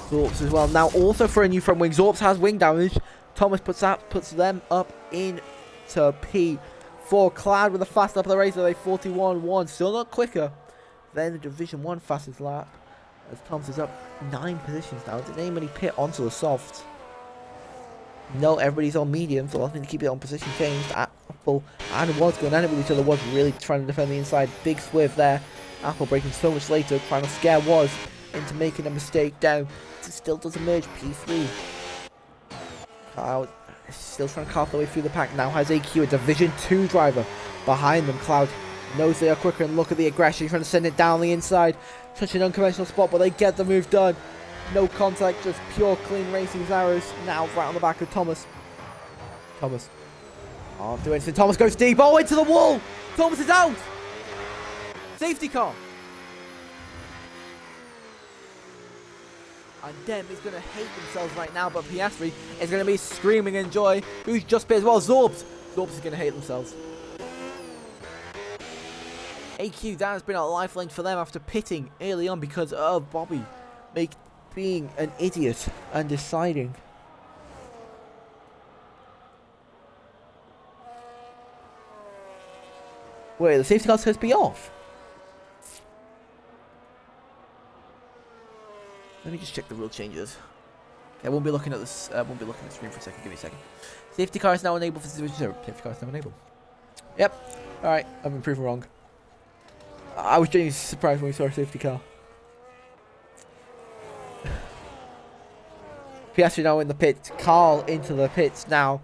Zorps as well. Now also for a new front wing. Zorps has wing damage. Thomas puts them up into P4. for Cloud with the fast lap of the race with a 41.1. Still not quicker than the Division 1 fastest lap. As Thomas is up 9 positions now. Did anybody pit onto the softs? No, everybody's on medium, so I think to keep it on position changed. Apple and Was going at it with each other. Was really trying to defend the inside. Big swerve there. Apple breaking so much later, trying to scare Was into making a mistake down. It still does emerge P3. Cloud still trying to carve their way through the pack. Now has AQ, a Division 2 driver, behind them. Cloud knows they are quicker, and look at the aggression, trying to send it down the inside. Such an unconventional spot, but they get the move done. No contact, just pure clean racing arrows. Now right on the back of Thomas. Thomas can't do anything. Thomas goes deep. Oh, into the wall. Thomas is out. Safety car. And Dem is going to hate themselves right now, but Piastri is going to be screaming in joy. Who's just pit as well? Zorbs. Zorbs is going to hate themselves. AQ, that has been a lifeline for them after pitting early on because of Bobby being an idiot and deciding. Wait, the safety car supposed to be off. Let me just check the rule changes. Okay, I won't be looking at this. I won't be looking at the screen for a second. Give me a second. Safety car is now enabled for Division 0. Safety car is now enabled. Yep. All right. I've been proven wrong. I was genuinely surprised when we saw a safety car. Piastri now in the pits. Karl into the pits now.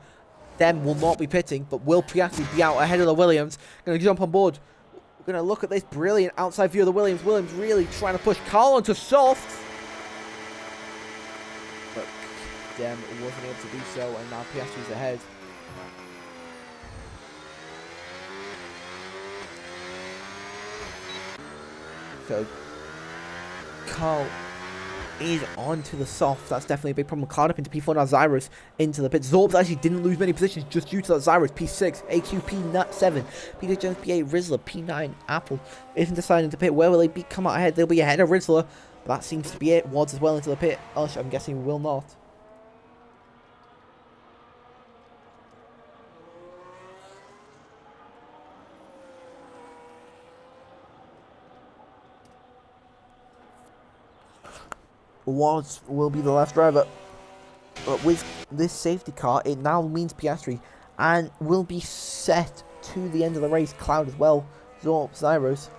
Dem will not be pitting, but will Piastri be out ahead of the Williams? Going to jump on board. We're going to look at this brilliant outside view of the Williams. Williams really trying to push Karl onto soft. But Dem wasn't able to do so, and now Piastri's ahead. So Karl is onto the soft. That's definitely a big problem. Cloud up into P4 now. Zyrus into the pit. Zorbs actually didn't lose many positions just due to that. Zyrus P6, AQ P7, pwjones P8, Rizla P9. Apple isn't deciding to pit. Where will they be? Come out ahead. They'll be ahead of Rizla. But that seems to be it. Wads as well into the pit. Ush, I'm guessing will not. Wads will be the last driver. But with this safety car, it now means Piastri and will be set to the end of the race. Cloud as well. Zorb, Zyros.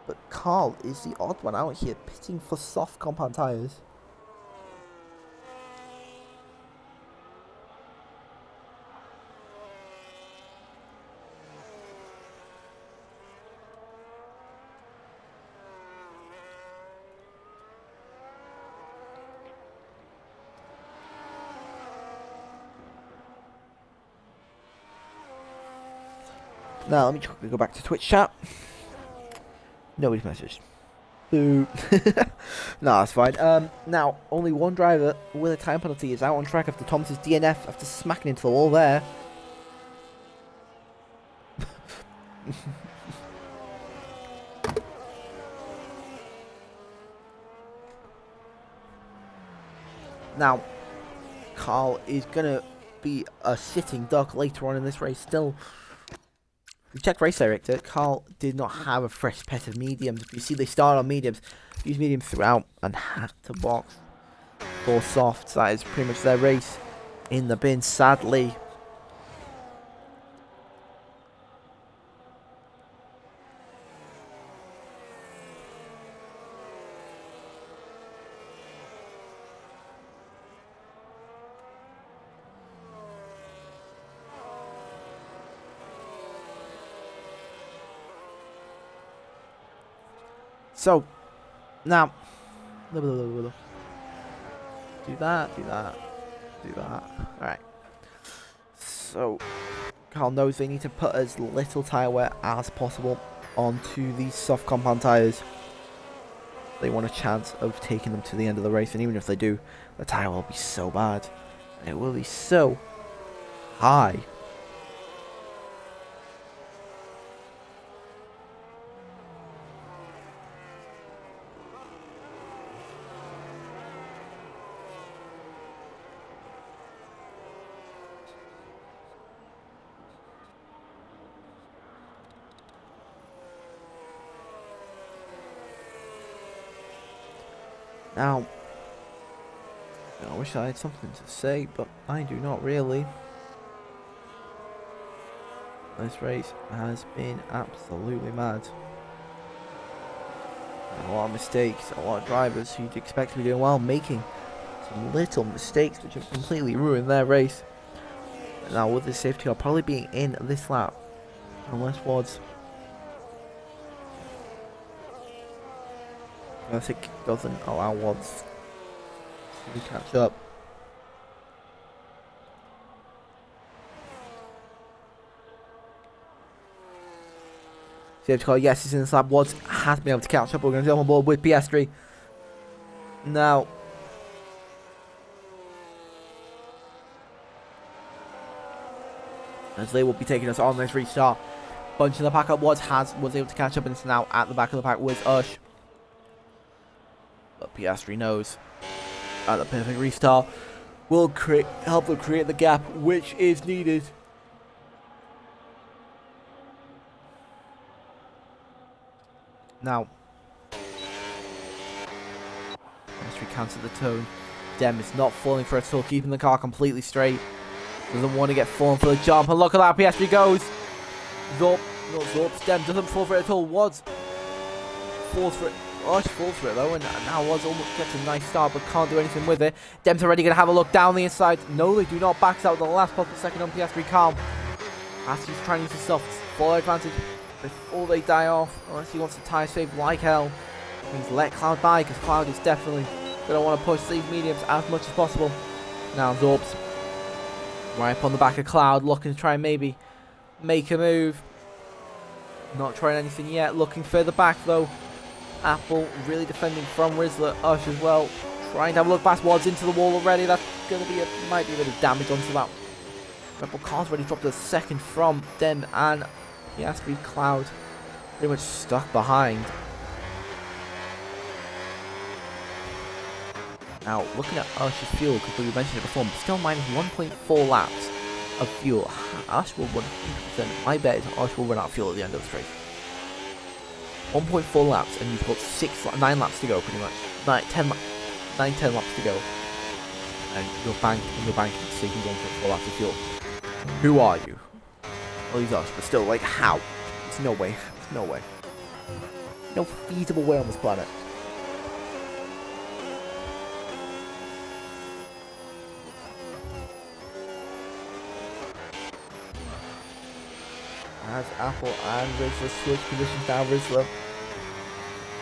But Karl is the odd one out here, pitting for soft compound tyres. Now, let me quickly go back to Twitch chat. Nobody's messaged. Boo. No, that's fine. Now, only one driver with a time penalty is out on track after Thomas's DNF after smacking into the wall there. Now, Karl is going to be a sitting duck later on in this race still. We checked race director. Karl did not have a fresh pet of mediums. You see, they started on mediums, used mediums throughout, and had to box for softs. That is pretty much their race in the bin, sadly. So, now, do that. Alright. So, Karl knows they need to put as little tyre wear as possible onto these soft compound tyres. They want a chance of taking them to the end of the race, and even if they do, the tyre will be so bad. And it will be so high. Now, I wish I had something to say, but I do not really. This race has been absolutely mad. A lot of mistakes, a lot of drivers who you'd expect to be doing well making some little mistakes which have completely ruined their race. Now with the safety car probably being in this lap, unless WODs doesn't allow WODs to catch up. Safety car, yes, it's in this lap. WODs has been able to catch up. We're going to jump on board with Piastri. Now, as they will be taking us on this restart. Bunch in the pack up. WODs was able to catch up and is now at the back of the pack with Ush. But Piastri knows at the perfect restart will help them create the gap which is needed. Now, Piastri cancels the tone. Dem is not falling for it at all, keeping the car completely straight. Doesn't want to get fallen for the jump, and look at that, Piastri goes. Dem doesn't fall for it at all. WODs falls for it. Ush falls for it though, and now WODs almost gets a nice start, but can't do anything with it. Dem's already going to have a look down the inside. No, they do not. Backs out the last possible second on Piastri. Calm. Piastri's trying to use himself full advantage before they die off, unless he wants to tie safe like hell. Means let Cloud by, because Cloud is definitely going to want to push these mediums as much as possible. Now Zorps right up on the back of Cloud, looking to try and maybe make a move. Not trying anything yet, looking further back though. Apple really defending from Rizla. Ush as well, trying to have a look past WODs into the wall already. That's going to be might be a bit of damage onto that. Red Bull car's already dropped a second from Dem, and Piastri. Cloud pretty much stuck behind. Now, looking at Ush's fuel, because we mentioned it before, still minus 1.4 laps of fuel. Ush will 100%. My bet is Ush will run out of fuel at the end of this race. 1.4 laps, and you've got 9 laps to go, pretty much. 10 laps to go. And you're banking taking 1.4 laps of fuel. Who are you? Well, he's Ush, but still, like, how? There's no way. There's no way. No feasible way on this planet. As Apple and Rizla switch positions now, Rizla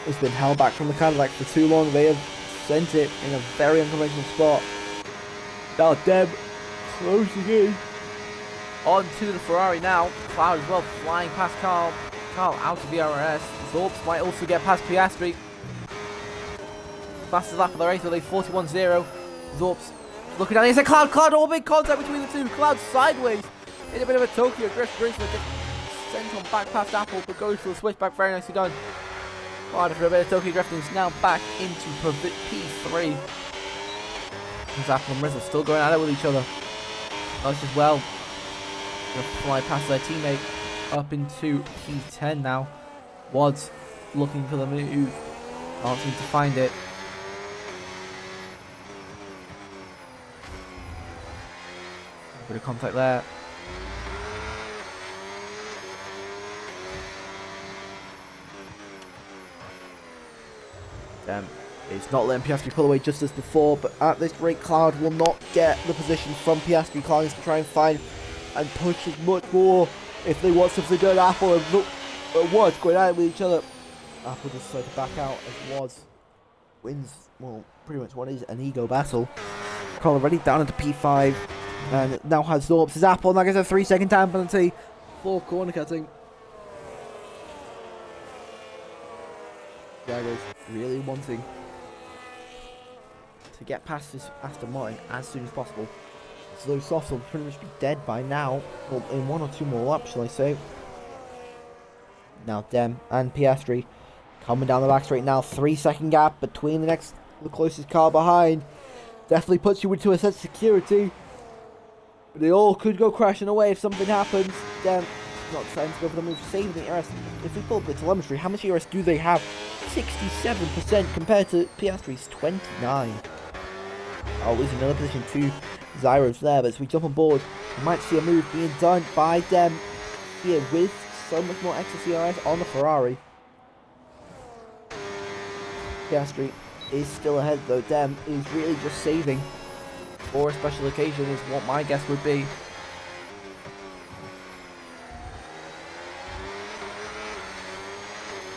has been held back from the Cadillac for too long. They have sent it in a very unconventional spot. Now Dem closing in onto the Ferrari now. Cloud as well flying past Karl. Karl out of the RS. Zorps might also get past Piastri. Fastest lap of the race with a 41.0. Zorps looking down. It's a Cloud all big contact between the two. Cloud sideways in a bit of a Tokyo drift. Rizla sent on back past Apple, but goes for the switchback. Very nicely done. Cloud for a bit of Tokyo drifting is now back into P3. There's Apple and Rizla still going at it with each other. Ush as well. Gonna fly past their teammate up into P10 now. WODs looking for the move. Can't seem to find it. A bit of contact there. It's not letting Piastri pull away just as before, but at this rate Cloud will not get the position from Piastri. Cloud needs to try and find and push as much more if they want something done. Apple and WODs going at it with each other. Apple just decided to back out as WODs wins, well, pretty much what is an ego battle. Karl already down into P5 and now has Zorps as Apple. Now gets a 3-second time penalty for corner cutting. Jaguars really wanting to get past this Aston Martin as soon as possible. So those softs will pretty much be dead by now, well, in 1 or 2 more laps, shall I say. Now Dem and Piastri coming down the back straight now. 3-second gap between the closest car behind. Definitely puts you into a sense of security. But they all could go crashing away if something happens. Dem not deciding to go for the move, saving the ERS. If we pull up the telemetry, how much ERS do they have? 67% compared to Piastri's 29. Oh, losing another position to Zyros there, but as we jump on board, we might see a move being done by them here with so much more extra CRS on the Ferrari. Piastri is still ahead though. Dem is really just saving for a special occasion is what my guess would be.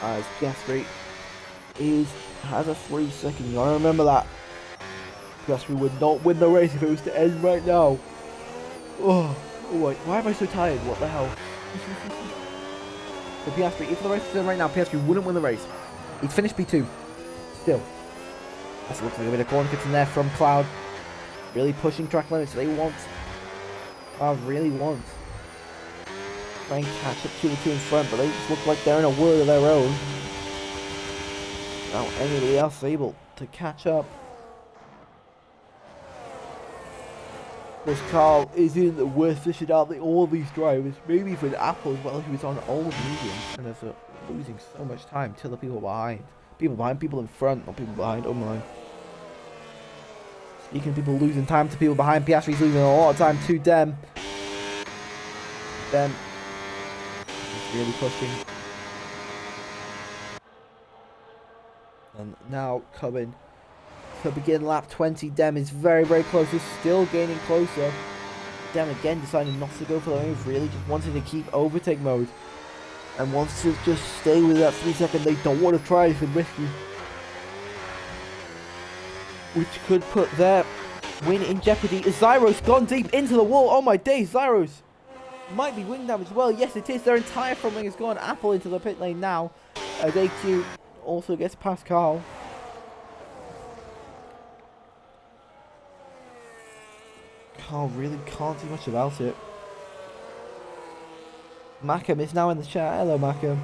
As Piastri has a 3-second. You gotta remember that. Piastri would not win the race if it was to end right now. Oh wait, why am I so tired? What the hell? So Piastri, if the race was to end right now, Piastri wouldn't win the race. He'd finish P2. Still. This looks like a bit of corner kicks in there from Cloud. Really pushing track limits. They want. Really want. Try and catch up to the two in front, but they just look like they're in a world of their own. Now anybody else able to catch up. This Karl is in the worst position out of all these drivers. Maybe for the Apple as well, who is on old mediums and is losing so much time to the people behind. People behind, people in front, not people behind. Oh my. Speaking of people losing time to people behind, Piastri's losing a lot of time to Dem. Dem is really pushing. And now coming to begin lap 20. Dem is very, very close. He's still gaining closer. Dem again deciding not to go for the move. Really just wanting to keep overtake mode. And wants to just stay with that 3-second. They don't want to try anything risky. Which could put their win in jeopardy. Is Zyros gone deep into the wall? Oh my days, Zyros might be wing damage as well. Yes, it is. Their entire front wing has gone. Apple into the pit lane now. As AQ also gets past Karl. Karl really can't do much about it. Macam is now in the chat. Hello, Macam.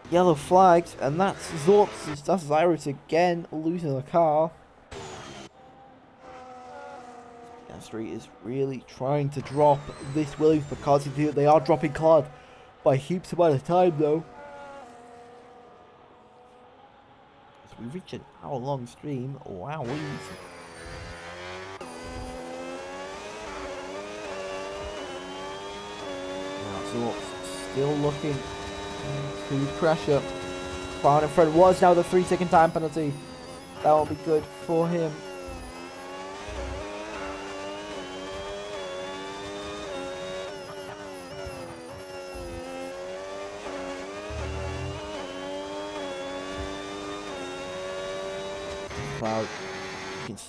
Yellow flags, and that's Zorps. That's Zyros again losing the car. Piastri is really trying to drop this Williams because they are dropping Claude by heaps amount of time though. As we reach an hour-long stream, wow. Still looking to pressure. Far in front was now the 3-second time penalty. That will be good for him. Cloud.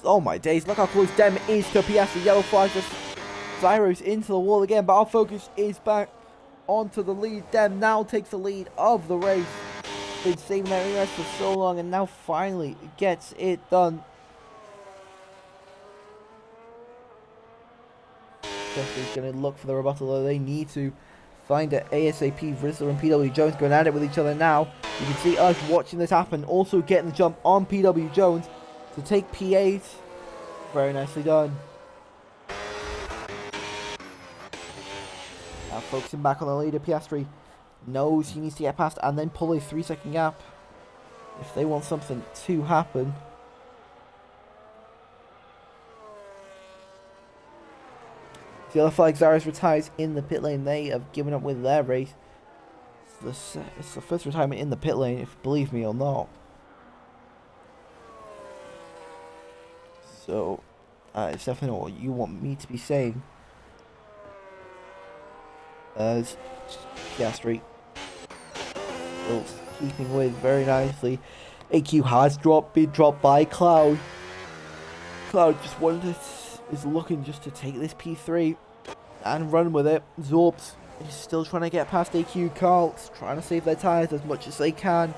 Oh my days, look how close Dem is to Piastri. Yellow flag just Zyros into the wall again, but our focus is back onto the lead. Dem now takes the lead of the race. Been saving that ERS for so long and now finally gets it done. Piastri's going to look for the rebuttal, though they need to find it ASAP. Rizla and pwjones going at it with each other now. You can see us watching this happen, also getting the jump on pwjones to take P8. Very nicely done. Now focusing back on the leader, Piastri knows he needs to get past and then pull a 3-second gap if they want something to happen. The other flag, Zyros retires in the pit lane. They have given up with their race. It's the first retirement in the pit lane, if you believe me or not. So, it's definitely not what you want me to be saying. As Piastri still keeping with very nicely. AQ has been dropped by Cloud. Cloud just is looking just to take this P3 and run with it. Zorps is still trying to get past AQ. Karl's trying to save their tyres as much as they can.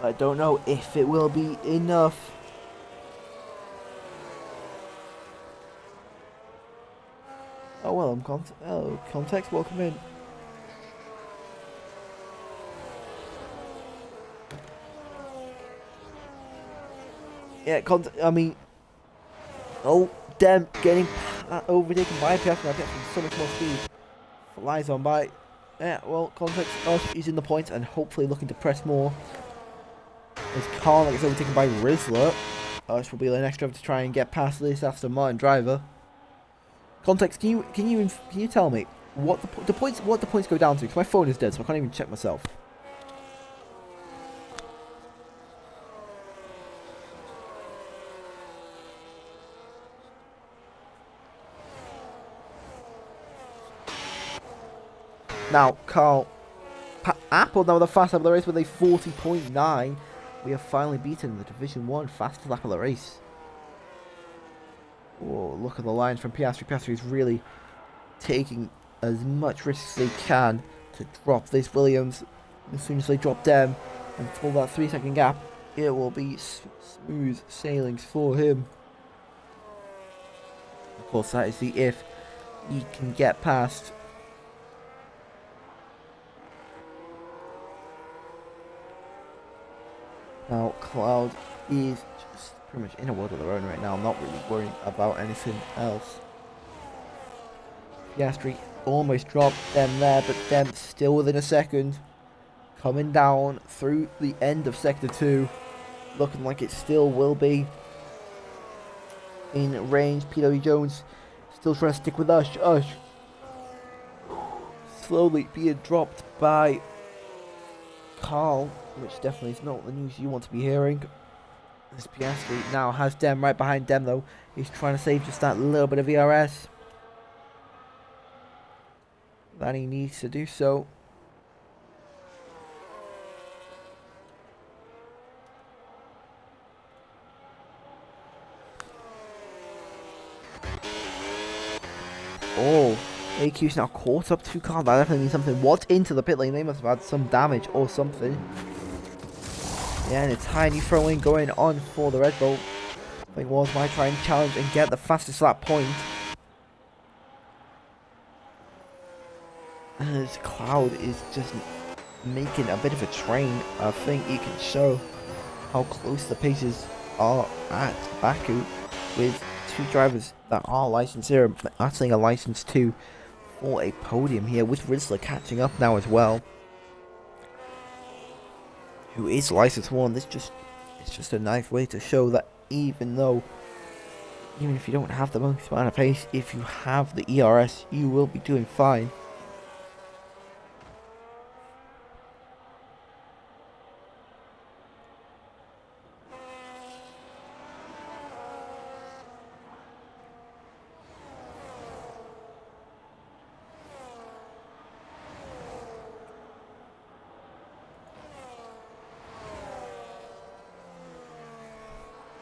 I don't know if it will be enough. Oh well, context, welcome in. Yeah, I mean, Oh, Dem getting overtaken by Piastri. Now Piastri with so much more speed. Flies on by. Yeah, well, context, he's in the points and hopefully looking to press more. As Karl gets overtaken by Rizla. This will be the next driver to try and get past this Aston Martin driver. Context, can you tell me what the points go down to? Because my phone is dead, so I can't even check myself. Now, Apple now the fast lap of the race with a 40.9. We have finally beaten the Division 1 fastest lap of the race. Oh, look at the lines from Piastri. Piastri is really taking as much risk as they can to drop this Williams. As soon as they drop them and pull that 3-second gap, it will be smooth sailings for him. Of course, that is the if he can get past. Now, Cloud is just pretty much in a world of their own right now. I'm not really worrying about anything else. Piastri almost dropped them there, but them still within a second. Coming down through the end of Sector 2. Looking like it still will be in range. pwjones still trying to stick with Ush. Slowly being dropped by Karl, which definitely is not the news you want to be hearing. This Piastri now has Dem right behind Dem though. He's trying to save just that little bit of ERS that he needs to do so. Oh, AQ's now caught up to Karl. That definitely means something. What's into the pit lane? They must have had some damage or something. Yeah, and a tiny throw-in going on for the Red Bull. I think Wars might try and challenge and get the fastest lap point. As Cloud is just making a bit of a train. I think he can show how close the paces are at Baku with two drivers that are licensed here, actually a license 2 for a podium here, with Rizla catching up now as well, who is license 1. It's just a nice way to show that even if you don't have the most amount of pace, if you have the ERS, you will be doing fine.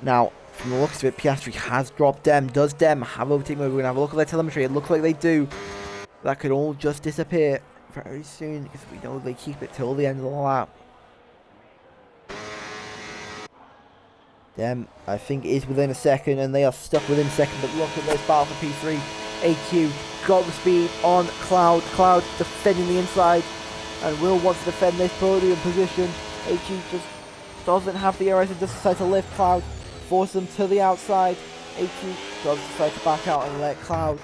Now, from the looks of it, Piastri has dropped Dem. Does Dem have overtaken? We're going to have a look at their telemetry. It looks like they do. That could all just disappear very soon, because we know they keep it till the end of the lap. Dem, I think, is within a second, and they are stuck within a second. But look at this battle for P3. AQ got the speed on Cloud. Cloud defending the inside, and will want to defend this podium position. AQ just doesn't have the areas and just decide to lift Cloud. Force them to the outside. AQ does decide to back out and let Cloud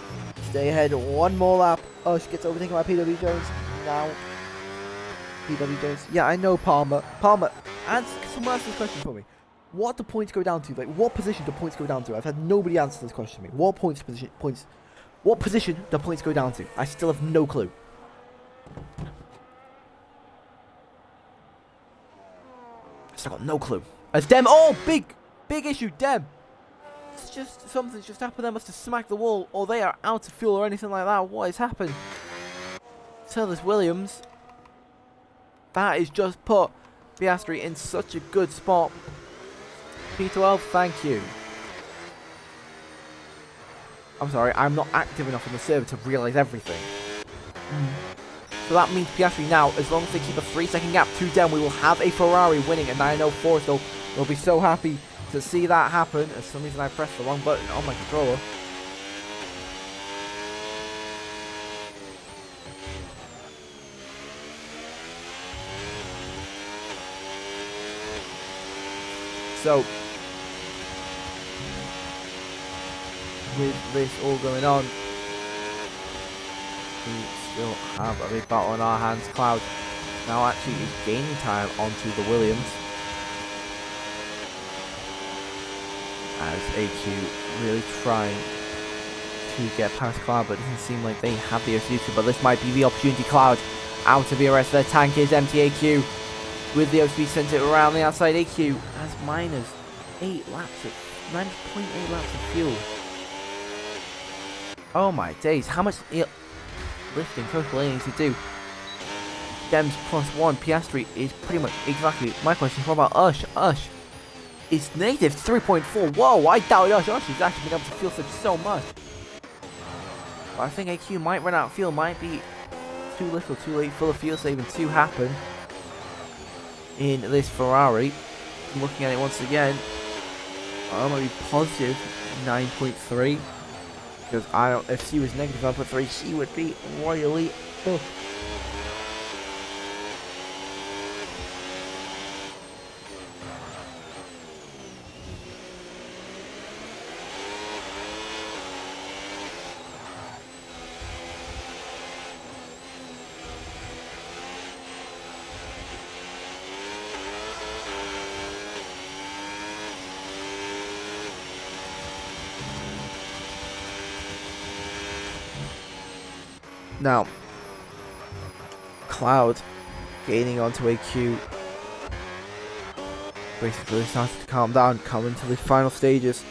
stay ahead one more lap. Ush gets overtaken by pwjones. Now, pwjones. Yeah, I know Palmer. Palmer, someone answer this question for me. What do points go down to? Like, what position do points go down to? I've had nobody answer this question to me. What position do points go down to? I still have no clue. I still got no clue. As Dem, oh, big issue, Dem. It's just, something's just happened. They must have smacked the wall, or they are out of fuel or anything like that. What has happened? So this Williams, that is just put Piastri in such a good spot. P12, thank you. I'm sorry, I'm not active enough on the server to realise everything. So that means Piastri now, as long as they keep a 3-second gap to Dem, we will have a Ferrari winning, and I know Forrestal will be so happy to see that happen. For some reason I pressed the wrong button on my controller. So with this all going on, we still have a big battle on our hands. Cloud now actually is gaining time onto the Williams, as AQ really trying to get past Cloud, but it doesn't seem like they have the OC, but this might be the opportunity. Cloud out of the arrest. Their tank is empty. AQ with the OC sent it around the outside. AQ has -8 laps of -0.8 laps of fuel. Oh my days, how much lifting Coach Lane needs to do? Dems +1, Piastri is pretty much exactly my question. What about Ush? Ush is negative 3.4. Whoa, I doubt Ush. Ush has actually been able to fuel so much. But I think AQ might run out of fuel, might be too little, too late for the fuel saving to happen in this Ferrari. Looking at it once again, I might be positive 9.3, because I don't. If she was negative 9.3, she would be royally booked. Now, Cloud gaining onto AQ. Basically starting to calm down, coming to the final stages.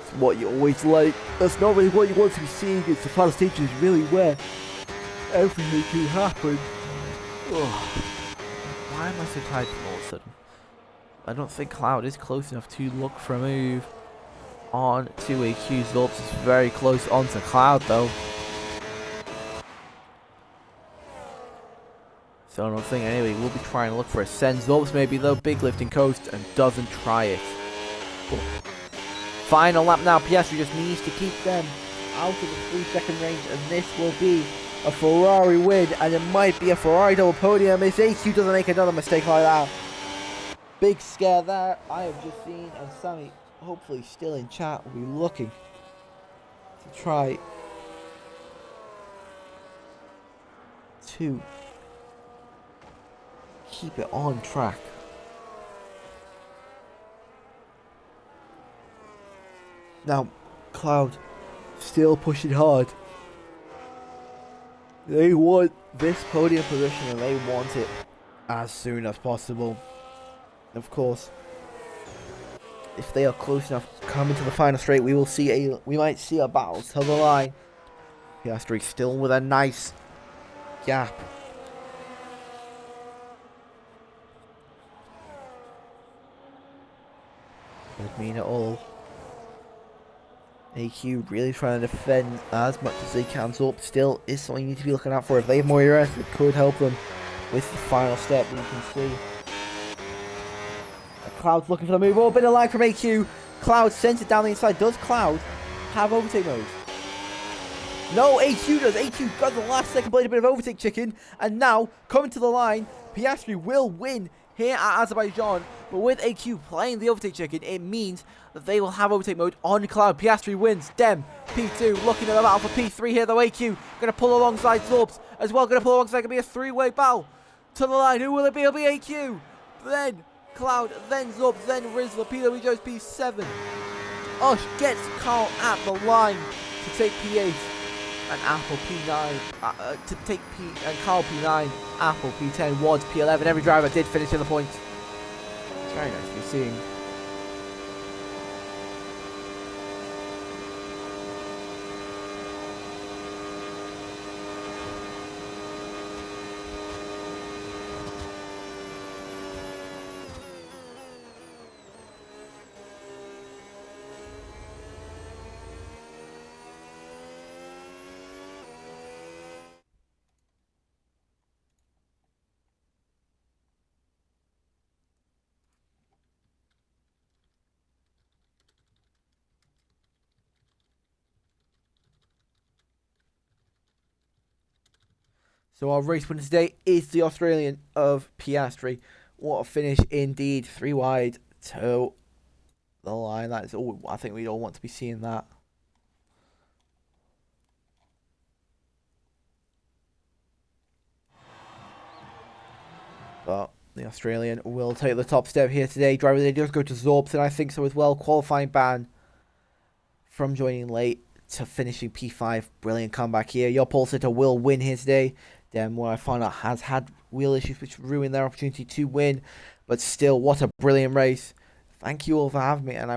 It's what you always like. That's not really what you want to be seeing. It's the final stages really where everything can happen. Ugh. Why am I so tired from all of a sudden? I don't think Cloud is close enough to look for a move on to AQ. Zorps is very close onto Cloud though. So I don't think anyway, we'll be trying to look for a send. Zorps maybe though, big lifting coast and doesn't try it. Final lap now, Piastri just needs to keep them out of the 3-second range, and this will be a Ferrari win, and it might be a Ferrari double podium if AQ doesn't make another mistake like that. Big scare there, I have just seen, and Sammy, hopefully still in chat, will be looking to try to keep it on track. Now, Cloud still pushing hard. They want this podium position and they want it as soon as possible. Of course, if they are close enough coming to the final straight, we might see a battle to the line. Piastri still with a nice gap. Doesn't mean at all. AQ really trying to defend as much as they can. So still is something you need to be looking out for. If they have more ERS, it could help them with the final step. You can see Cloud's looking for the move. Oh, bit of lag from AQ. Cloud sends it down the inside. Does Cloud have overtake mode? No, AQ does. AQ got the last second, played a bit of overtake chicken, and now coming to the line, Piastri will win here at Azerbaijan. But with AQ playing the overtake chicken, it means that they will have overtake mode on Cloud. Piastri wins. Dem, P2, looking at the battle for P3 here though. AQ going to pull alongside Zorps as well. Going to pull alongside. Going to be a three-way battle to the line. Who will it be? It'll be AQ. Then Cloud, then Zorps, then Rizla. pwjones P7. Ush gets Karl at the line to take P8 and Apple P9. To take P and Karl P9. Apple P10 was P11. Every driver did finish in the points. It's very nice to be seeing. So our race winner today is the Australian of Piastri. What a finish indeed. 3 wide to the line. That is all. I think we all want to be seeing that. But the Australian will take the top step here today. Driver they does go to Zorbs, and I think so as well. Qualifying ban from joining late to finishing P5. Brilliant comeback here. Your pole sitter will win here today. Then what I found out has had wheel issues which ruined their opportunity to win. But still, what a brilliant race. Thank you all for having me, and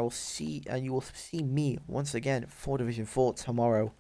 you will see me once again for Division 4 tomorrow.